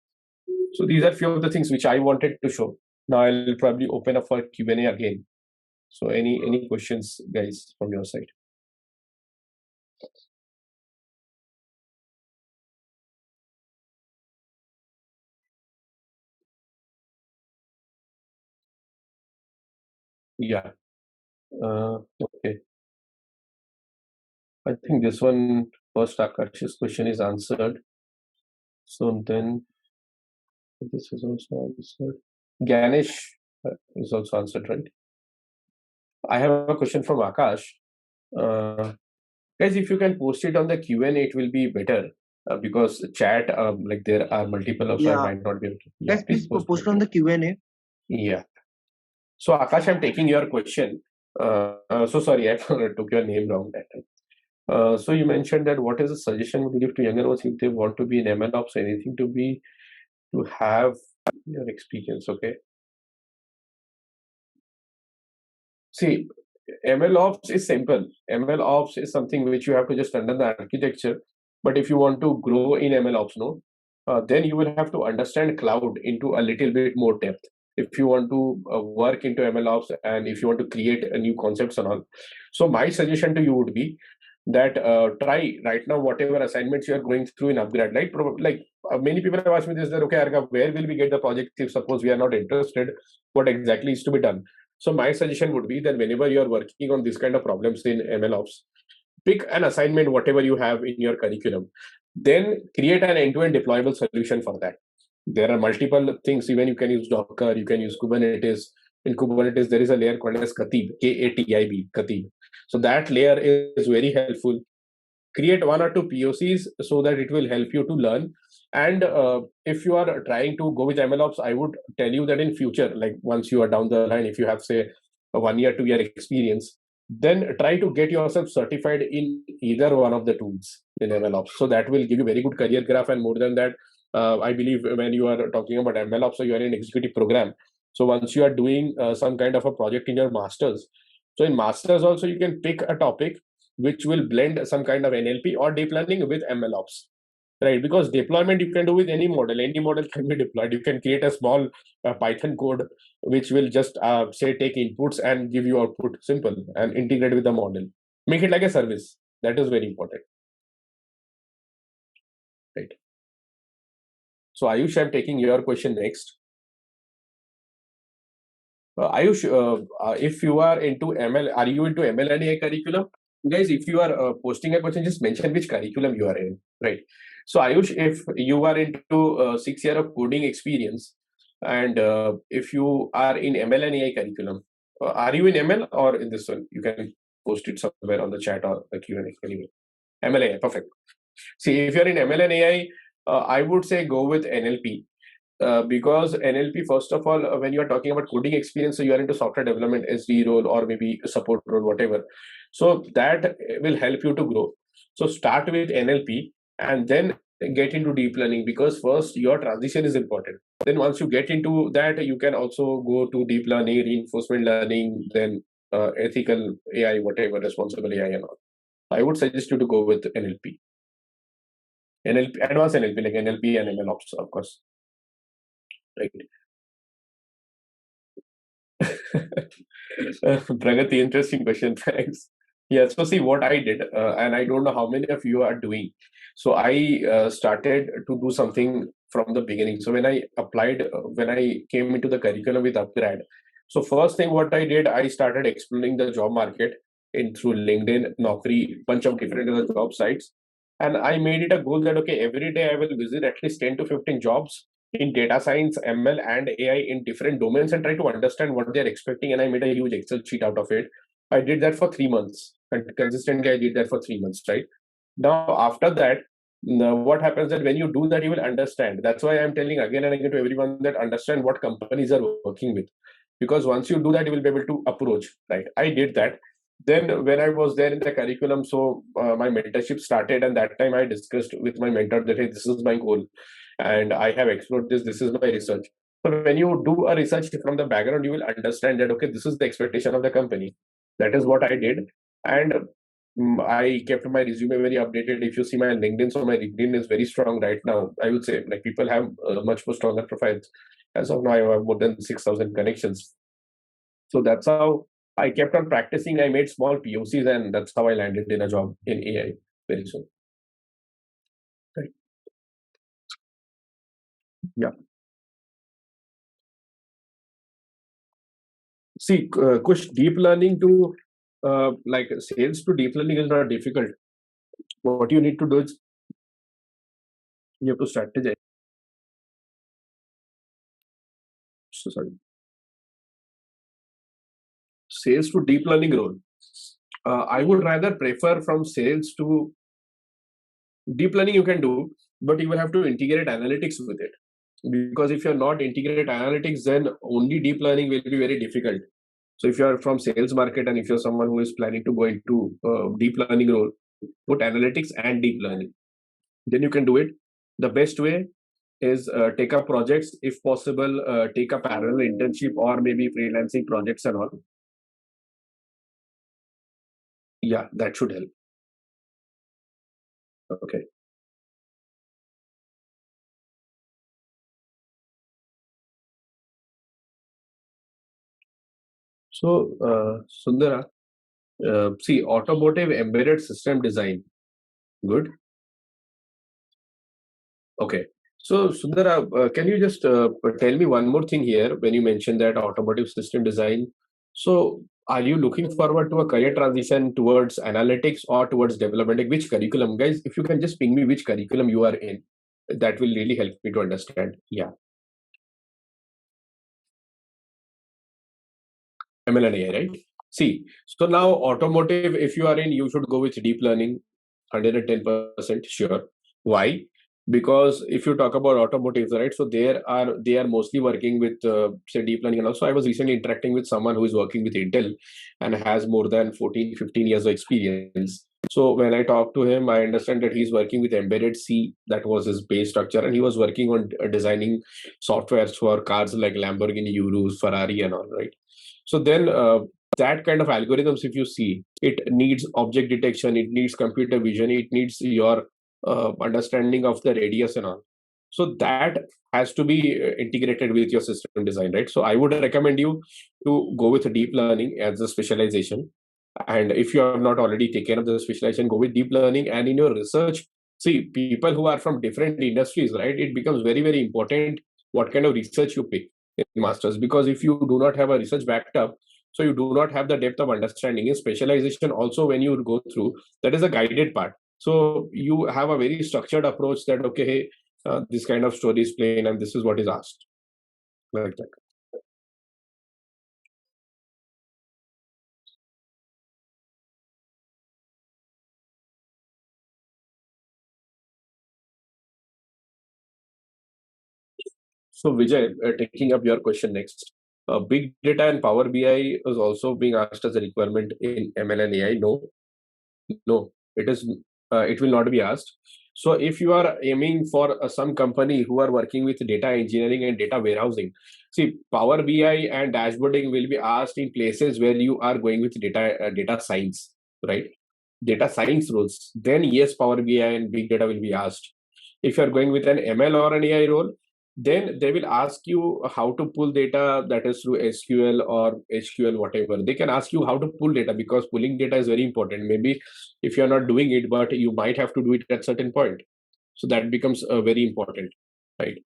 So these are few of the things which I wanted to show. Now I'll probably open up for Q&A again. So any questions, guys, from your side? Yeah. Okay. I think this one, first Akash's question is answered. So then this is also answered. Ganesh is also answered, right? I have a question from Akash. Guys, if you can post it on the Q&A, it will be better, because chat, like there are multiple of, so I might not be able to. Yeah, guys, please post it on the Q&A. Yeah. So Akash, I'm taking your question. So sorry, I took your name wrong that time. So you mentioned that what is the suggestion would you give to younger ones if they want to be in MLOps, anything to have your experience, okay? See, MLOps is simple. MLOps is something which you have to just understand the architecture. But if you want to grow in MLOps, then you will have to understand cloud into a little bit more depth. If you want to work into MLOps and if you want to create a new concepts and all. So my suggestion to you would be that try right now whatever assignments you are going through in Upgrad, right? Like many people have asked me this, that okay, Arka, where will we get the project if suppose we are not interested? What exactly is to be done? So my suggestion would be that whenever you are working on this kind of problems in MLOps, pick an assignment, whatever you have in your curriculum, then create an end-to-end deployable solution for that. There are multiple things. Even you can use Docker, you can use Kubernetes. In Kubernetes, there is a layer called as Katib, K-A-T-I-B, Katib. So that layer is very helpful. Create 1 or 2 POCs so that it will help you to learn. And if you are trying to go with MLOps, I would tell you that in future, like once you are down the line, if you have say a 1 year, 2 year experience, then try to get yourself certified in either one of the tools in MLOps. So that will give you very good career graph. And more than that, I believe when you are talking about MLOps, so you are in executive program. So once you are doing some kind of a project in your masters, so in masters also you can pick a topic which will blend some kind of NLP or deep learning with MLOps, right? Because deployment you can do with any model can be deployed. You can create a small Python code which will just say take inputs and give you output, simple, and integrate with the model. Make it like a service. That is very important, right? So Ayush, I'm taking your question next. Ayush, if you are into ML, are you into ML and AI curriculum? Guys, if you are posting a question, just mention which curriculum you are in, right? So Ayush, if you are into 6 years of coding experience, and if you are in ML and AI curriculum, are you in ML or in this one? You can post it somewhere on the chat or the Q&A anyway. ML AI, perfect. See, if you're in ML and AI, I would say go with NLP. Because NLP, first of all, when you are talking about coding experience, so you are into software development, SD role, or maybe support role, whatever. So that will help you to grow. So start with NLP and then get into deep learning, because first your transition is important. Then once you get into that, you can also go to deep learning, reinforcement learning, then ethical AI, whatever, responsible AI and all. I would suggest you to go with NLP. Advanced NLP, like NLP and MLOps, of course. Right. Pragati, interesting question. Thanks. Yeah, so see what I did, and I don't know how many of you are doing. So I started to do something from the beginning. So when I applied, when I came into the curriculum with upgrad, so first thing what I did, I started exploring the job market in through LinkedIn, Naukri, bunch of different other job sites. And I made it a goal that, okay, every day I will visit at least 10 to 15 jobs in data science, ML, and AI in different domains and try to understand what they're expecting. And I made a huge Excel sheet out of it. I did that for 3 months. And consistently, I did that for 3 months, right? Now, after that, what happens that when you do that, you will understand. That's why I'm telling again and again to everyone that understand what companies are working with. Because once you do that, you will be able to approach, right? I did that. Then when I was there in the curriculum, so my mentorship started, and that time I discussed with my mentor that, hey, this is my goal and I have explored this is my research. So when you do a research from the background, you will understand that, okay, this is the expectation of the company. That is what I did. And I kept my resume very updated. If you see my LinkedIn, so my LinkedIn is very strong right now. I would say like people have much more stronger profiles. As of now, I have more than 6,000 connections. So that's how I kept on practicing. I made small POCs, and that's how I landed in a job in AI very soon. Right. Yeah. See, Kush, deep learning to like sales to deep learning is not difficult. What you need to do is you have to strategize. So sorry. Sales to deep learning role. I would rather prefer from sales to deep learning. You can do, but you will have to integrate analytics with it. Because if you're not integrate analytics, then only deep learning will be very difficult. So if you are from sales market and if you're someone who is planning to go into deep learning role, put analytics and deep learning. Then you can do it. The best way is take up projects, if possible, take a parallel internship or maybe freelancing projects and all. Yeah, that should help. Okay. So, Sundara, see, automotive embedded system design. Good. Okay. So, Sundara, can you just tell me one more thing here when you mentioned that automotive system design? So, are you looking forward to a career transition towards analytics or towards development? Like which curriculum, guys? If you can just ping me which curriculum you are in, that will really help me to understand. Yeah. ML and AI, right? See, so now automotive, if you are in, you should go with deep learning, 110% sure. Why? Because if you talk about automotives, right? So they are mostly working with say deep learning, and also I was recently interacting with someone who is working with Intel and has more than 14-15 years of experience. So when I talked to him, I understand that he's working with embedded C, that was his base structure, and he was working on designing softwares for cars like Lamborghini Urus, Ferrari, and all, right? So then that kind of algorithms, if you see, it needs object detection, it needs computer vision, it needs your understanding of the radius and all. So that has to be integrated with your system design, right? So I would recommend you to go with deep learning as a specialization. And if you have not already taken up the specialization, go with deep learning. And in your research, see, people who are from different industries, right? It becomes very, very important what kind of research you pick in masters, because if you do not have a research backed up, so you do not have the depth of understanding. In specialization also, when you go through, that is a guided part. So you have a very structured approach that, okay, hey, this kind of story is plain and this is what is asked, like that. So Vijay, taking up your question next. Big data and Power BI is also being asked as a requirement in ML and AI. No, it is. It will not be asked. So if you are aiming for some company who are working with data engineering and data warehousing, see, Power BI and dashboarding will be asked in places where you are going with data science, right? Data science roles. Then yes, Power BI and big data will be asked. If you are going with an ML or an AI role, then they will ask you how to pull data, that is through SQL or HQL, whatever. They can ask you how to pull data, because pulling data is very important. Maybe if you're not doing it, but you might have to do it at certain point. So that becomes very important, right?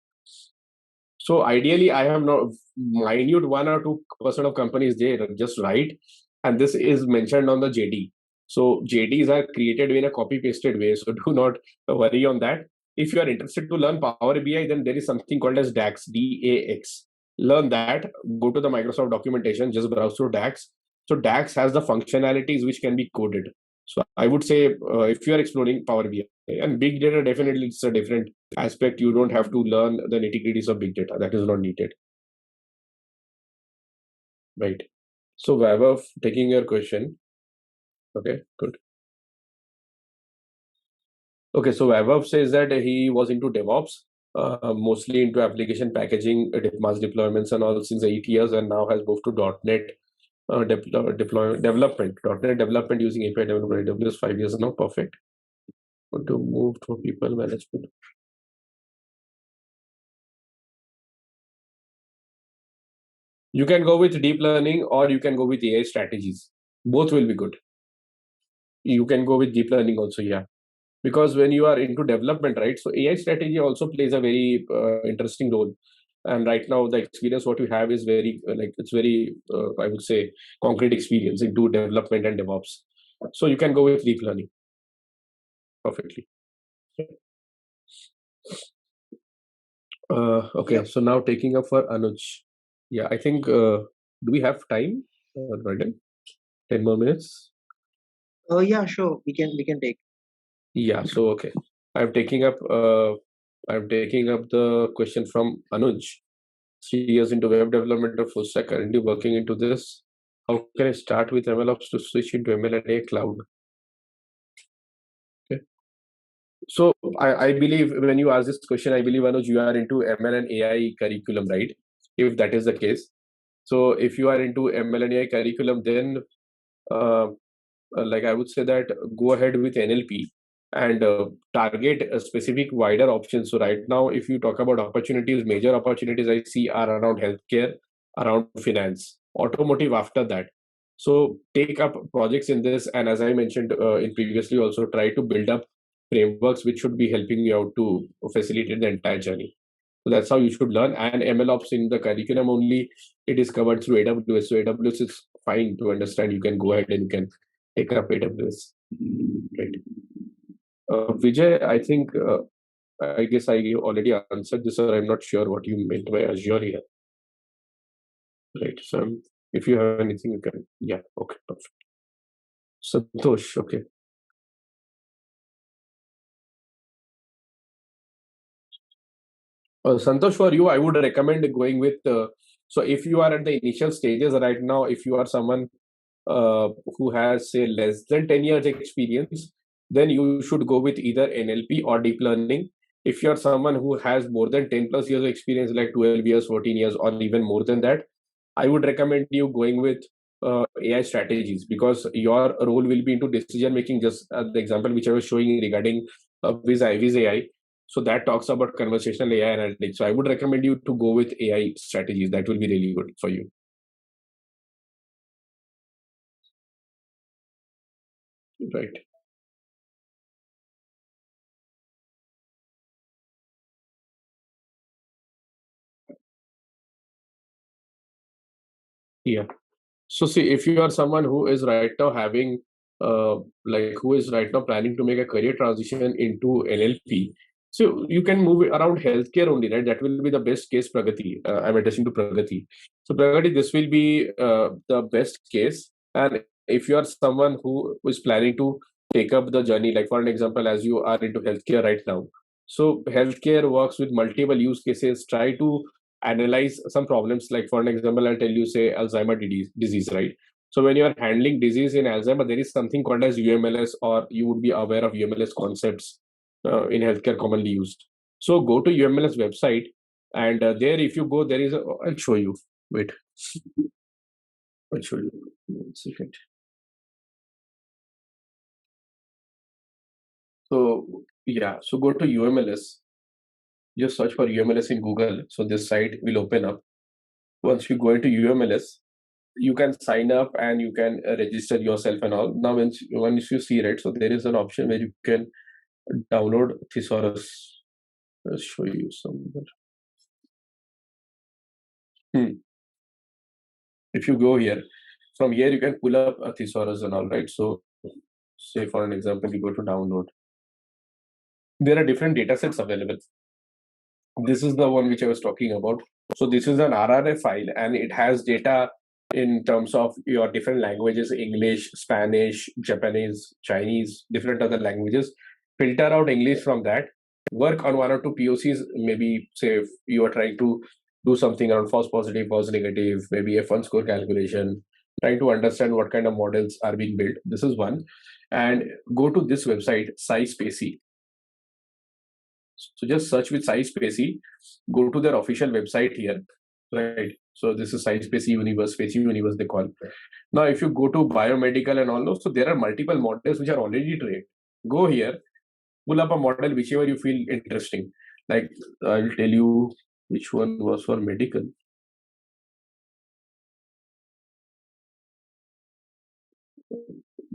So ideally, I have not minute 1 or 2% of companies there, just write, and this is mentioned on the JD. So JDs are created in a copy pasted way. So do not worry on that. If you are interested to learn Power BI, then there is something called as DAX, DAX. Learn that. Go to the Microsoft documentation. Just browse through DAX. So DAX has the functionalities which can be coded. So I would say if you are exploring Power BI and big data, definitely it's a different aspect. You don't have to learn the nitty-gritties of big data. That is not needed. Right. So Vaibhav, taking your question. Okay, good. Okay, so Vaibhav says that he was into DevOps, mostly into application packaging, mass deployments and all since 8 years, and now has moved to .NET development. .NET development using API development AWS 5 years now. Perfect. Want to move to people management. You can go with deep learning or you can go with AI strategies. Both will be good. You can go with deep learning also, yeah. Because when you are into development, right? So AI strategy also plays a very interesting role. And right now, the experience what we have is very it's very I would say concrete experience into development and DevOps. So you can go with deep learning perfectly. Okay, yep. So now taking up for Anuj. Yeah, I think do we have time? Right, 10 more minutes. Yeah, sure. We can take. Yeah. So okay, I'm taking up the question from Anuj. 3 years into web development or full stack, currently working into this. How can I start with MLOps to switch into ML and AI cloud? Okay. So I believe when you ask this question, I believe Anuj, you are into ML and AI curriculum, right? If that is the case. So if you are into ML and AI curriculum, then like I would say that go ahead with NLP and target a specific wider options. So right now, if you talk about opportunities, major opportunities I see are around healthcare, around finance, automotive after that. So take up projects in this, and as I mentioned in previously, also try to build up frameworks which should be helping you out to facilitate the entire journey. So that's how you should learn. And MLOps in the curriculum only, it is covered through AWS. So AWS is fine to understand. You can go ahead and you can take up AWS. Right. Vijay, I think I guess I already answered this, or I'm not sure what you meant by Azure here. Right. So if you have anything, you can. Yeah. Okay. Perfect. Santosh. Okay. Santosh, for you, I would recommend going with. So if you are at the initial stages right now, if you are someone who has say less than 10 years experience, then you should go with either NLP or deep learning. If you're someone who has more than 10 plus years of experience, like 12 years, 14 years, or even more than that, I would recommend you going with AI strategies, because your role will be into decision making. Just the example which I was showing regarding Viz AI. So that talks about conversational AI analytics. So I would recommend you to go with AI strategies. That will be really good for you. Right. Yeah. So see, if you are someone who is right now having, who is right now planning to make a career transition into NLP, so you can move around healthcare only, right? That will be the best case, Pragati. I'm addressing to Pragati. So Pragati, this will be the best case. And if you are someone who is planning to take up the journey, like for an example, as you are into healthcare right now, so healthcare works with multiple use cases. Try to analyze some problems. Like for an example, I'll tell you, say Alzheimer disease, right? So when you are handling disease in Alzheimer, there is something called as UMLS, or you would be aware of UMLS concepts in healthcare commonly used. So go to UMLS website, and there, if you go, there is I'll show you. Wait, I'll show you. 1 second. So yeah, so go to UMLS. Just search for UMLS in Google. So this site will open up. Once you go into UMLS, you can sign up and you can register yourself and all. Now, once you see, right, so there is an option where you can download thesaurus. I'll show you somewhere. If you go here, from here you can pull up a thesaurus and all, right? So, say for an example, you go to download. There are different data sets available. This is the one which I was talking about. So this is an RRF file, and it has data in terms of your different languages: English, Spanish, Japanese, Chinese, different other languages. Filter out English from that. Work on 1 or 2 POCs. Maybe say if you are trying to do something around false positive, false negative, maybe a fun score calculation, trying to understand what kind of models are being built. This is one. And go to this website, SciSpacey. So just search with SciSpacey, go to their official website here, right? So this is SciSpacey Universe, Spacey Universe they call. Now, if you go to biomedical and all those, so there are multiple models which are already trained. Go here, pull up a model whichever you feel interesting. Like I'll tell you which one was for medical.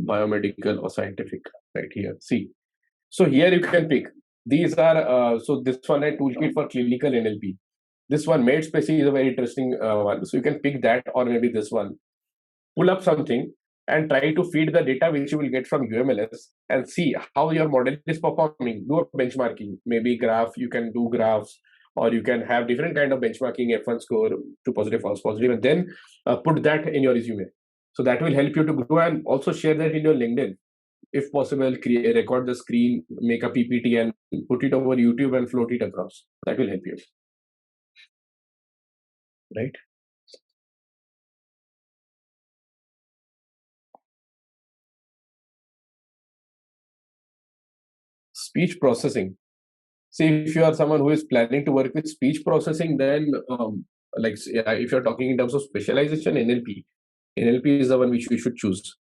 Biomedical or scientific, right here. See, so here you can pick. These are so this one a toolkit for clinical NLP. This one, MadeSpacey, is a very interesting one. So you can pick that, or maybe this one. Pull up something and try to feed the data which you will get from UMLS and see how your model is performing. Do a benchmarking, maybe graph. You can do graphs, or you can have different kind of benchmarking, F1 score, to positive, false positive, and then put that in your resume. So that will help you to grow, and also share that in your LinkedIn. If possible, record the screen, make a PPT, and put it over YouTube and float it across. That will help you. Right? Speech processing. See, if you are someone who is planning to work with speech processing, then if you're talking in terms of specialization, NLP is the one which we should choose.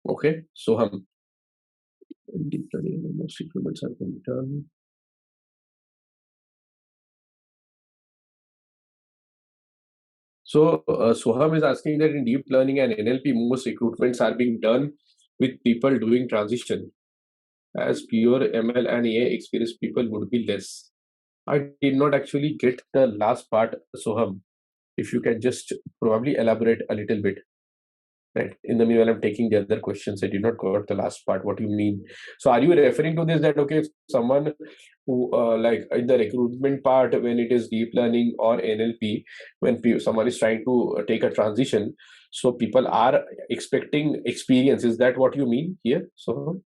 Okay, so deep learning, most improvements have been done. So Soham is asking that in deep learning and NLP, most recruitments are being done with people doing transition, as pure ML and AI experienced people would be less. I did not actually get the last part, Soham. If you can just probably elaborate a little bit. Right. In the meanwhile, I'm taking the other questions. I did not got the last part. What do you mean? So are you referring to this that, okay, if someone who like in the recruitment part, when it is deep learning or NLP, when someone is trying to take a transition, so people are expecting experience. Is that what you mean here? So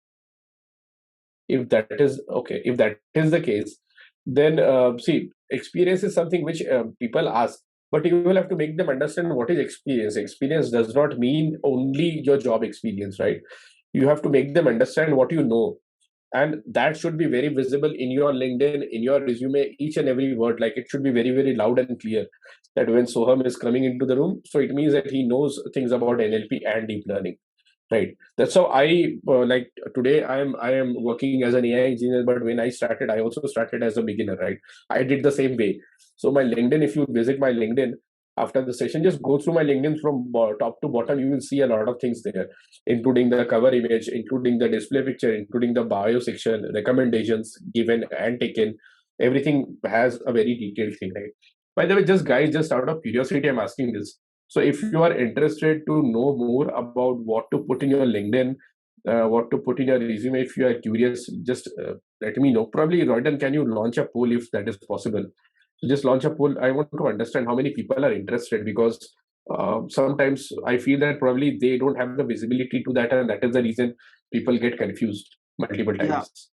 if that is okay, if that is the case, then see, experience is something which people ask, but you will have to make them understand what is experience. Experience does not mean only your job experience, right? You have to make them understand what you know, and that should be very visible in your LinkedIn, in your resume, each and every word. Like, it should be very, very loud and clear that when Soham is coming into the room, so it means that he knows things about NLP and deep learning. Right. That's how I like today. I am working as an AI engineer, but when I started, I also started as a beginner. Right. I did the same way. So my LinkedIn, if you visit my LinkedIn after the session, just go through my LinkedIn from top to bottom. You will see a lot of things there, including the cover image, including the display picture, including the bio section, recommendations given and taken. Everything has a very detailed thing. Right. By the way, just guys, just out of curiosity, I'm asking this. So if you are interested to know more about what to put in your LinkedIn, what to put in your resume, if you are curious, just let me know. Probably, Royden, can you launch a poll if that is possible? So just launch a poll. I want to understand how many people are interested, because sometimes I feel that probably they don't have the visibility to that, and that is the reason people get confused multiple times.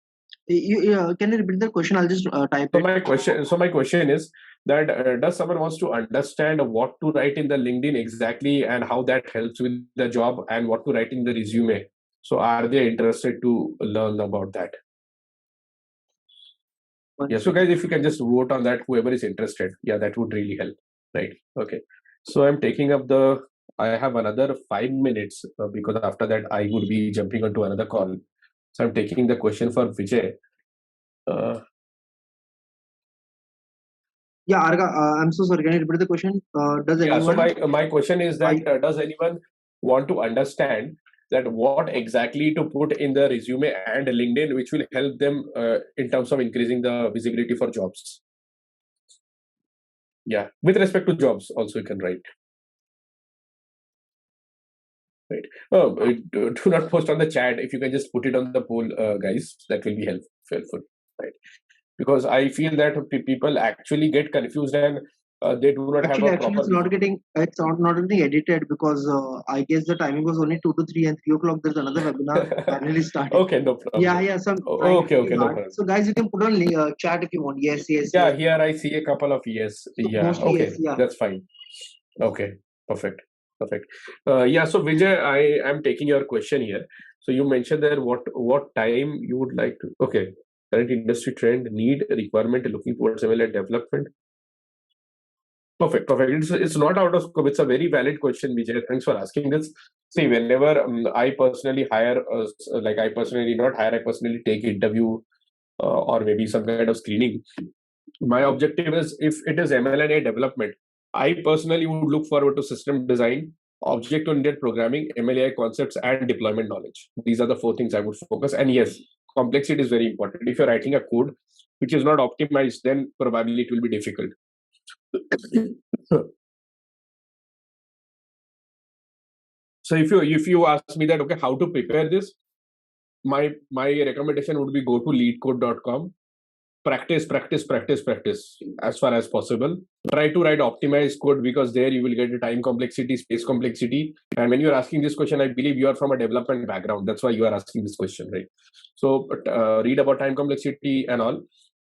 Yeah. Can you repeat the question? I'll just type So it. My question is that does someone wants to understand what to write in the LinkedIn exactly and how that helps with the job, and what to write in the resume? So are they interested to learn about that? Yeah. So guys, if you can just vote on that, whoever is interested, yeah, that would really help. Right. Okay. So I'm taking up I have another 5 minutes because after that I would be jumping onto another call. So I'm taking the question for Vijay. Yeah, Arga, I'm so sorry. Can you repeat the question? Does anyone? So my question is that does anyone want to understand that what exactly to put in the resume and LinkedIn, which will help them in terms of increasing the visibility for jobs? Yeah, with respect to jobs, also you can write. Right. Oh, do not post on the chat. If you can just put it on the poll, guys, that will be helpful. Right. Because I feel that people actually get confused, and they do not have a Actually, proper. it's not getting edited, because I guess the timing was only 2 to 3 and 3 o'clock. There's another webinar finally started. Okay, no problem. Yeah. So okay, no problem. So guys, you can put on chat if you want. Yes. Yeah, here I see a couple of yes. So Yeah. mostly Okay, yes. Yeah. that's fine. Okay, perfect. Yeah. So Vijay, I am taking your question here. So you mentioned that what time you would like to. Okay, current industry trend, need, requirement, looking towards ML development. Perfect. It's not out of scope. It's a very valid question, Vijay. Thanks for asking this. See, whenever I personally hire, I personally not hire, I personally take interview or maybe some kind of screening. My objective is, if it is ML&A development, I personally would look forward to system design, object-oriented programming, MLAI concepts, and deployment knowledge. These are the 4 things I would focus. And yes, complexity is very important. If you're writing a code which is not optimized, then probably it will be difficult. So if you ask me that, okay, how to prepare this, my recommendation would be go to leadcode.com. Practice as far as possible. Try to write optimized code, because there you will get the time complexity, space complexity. And when you're asking this question, I believe you are from a development background. That's why you are asking this question, right? So read about time complexity and all.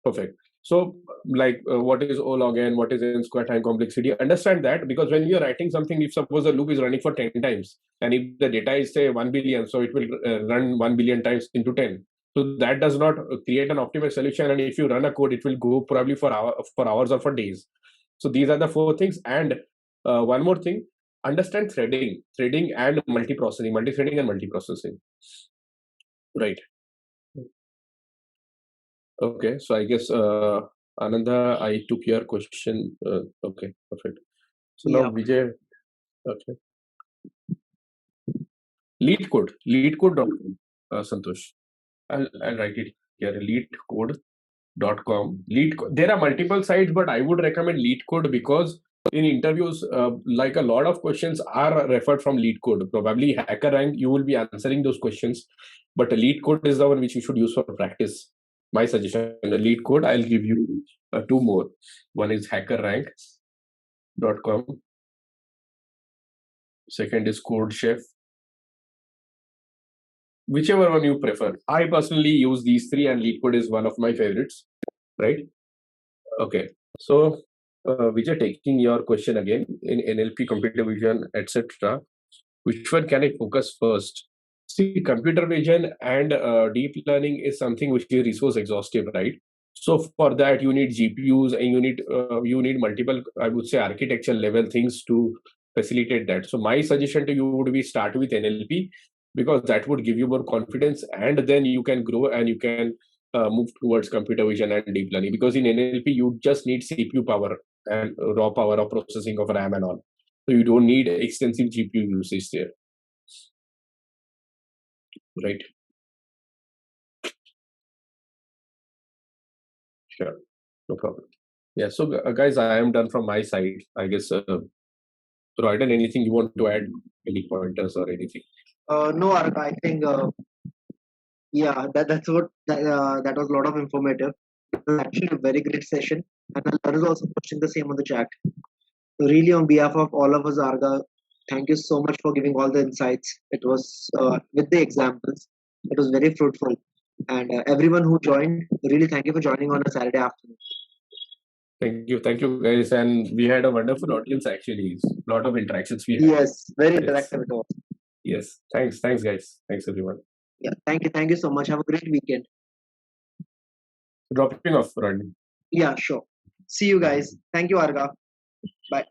Perfect. So what is O log n, what is n square time complexity? Understand that, because when you're writing something, if suppose the loop is running for 10 times, and if the data is say 1 billion, so it will run 1 billion times into 10. So that does not create an optimal solution. And if you run a code, it will go probably for hours or for days. So these are the 4 things. And one more thing, understand threading and multi-threading and multiprocessing. Right. Okay. So I guess, Ananda, I took your question. Okay, perfect. So now Vijay, okay. Leadcode.com, Santosh. I'll write it here, leadcode.com. There are multiple sites, but I would recommend LeetCode, because in interviews, like a lot of questions are referred from lead code. Probably hacker rank, you will be answering those questions, but lead code is the one which you should use for practice. My suggestion, the lead code, I'll give you two more. One is hackerrank.com. Second is CodeChef. Whichever one you prefer. I personally use these three, and lead code is one of my favorites, right? Okay. So, Vijay, taking your question again, in NLP, computer vision, etc., which one can I focus first? See, computer vision and deep learning is something which is resource exhaustive, right? So for that, you need GPUs and you need multiple, I would say, architecture level things to facilitate that. So my suggestion to you would be start with NLP, because that would give you more confidence, and then you can grow and you can move towards computer vision and deep learning. Because in NLP, you just need CPU power and raw power of processing of RAM and all. So you don't need extensive GPU usage there, right? Sure, no problem. Yeah, so guys, I am done from my side. I guess, Royden, anything you want to add? Any pointers or anything? No, Arka, I think yeah, that's what that was a lot of informative. It was actually a very great session, and that is also posting the same on the chat. Really, on behalf of all of us, Arga, thank you so much for giving all the insights. It was with the examples, it was very fruitful, and everyone who joined, really thank you for joining on a Saturday afternoon. Thank you, guys, and we had a wonderful audience. Actually, a lot of interactions we had. Yes, very interactive it was. Yes, thanks, guys, thanks everyone. Yeah, thank you so much. Have a great weekend. Dropping off, Royden. Yeah, sure. See you guys. Thank you, Arga. Bye.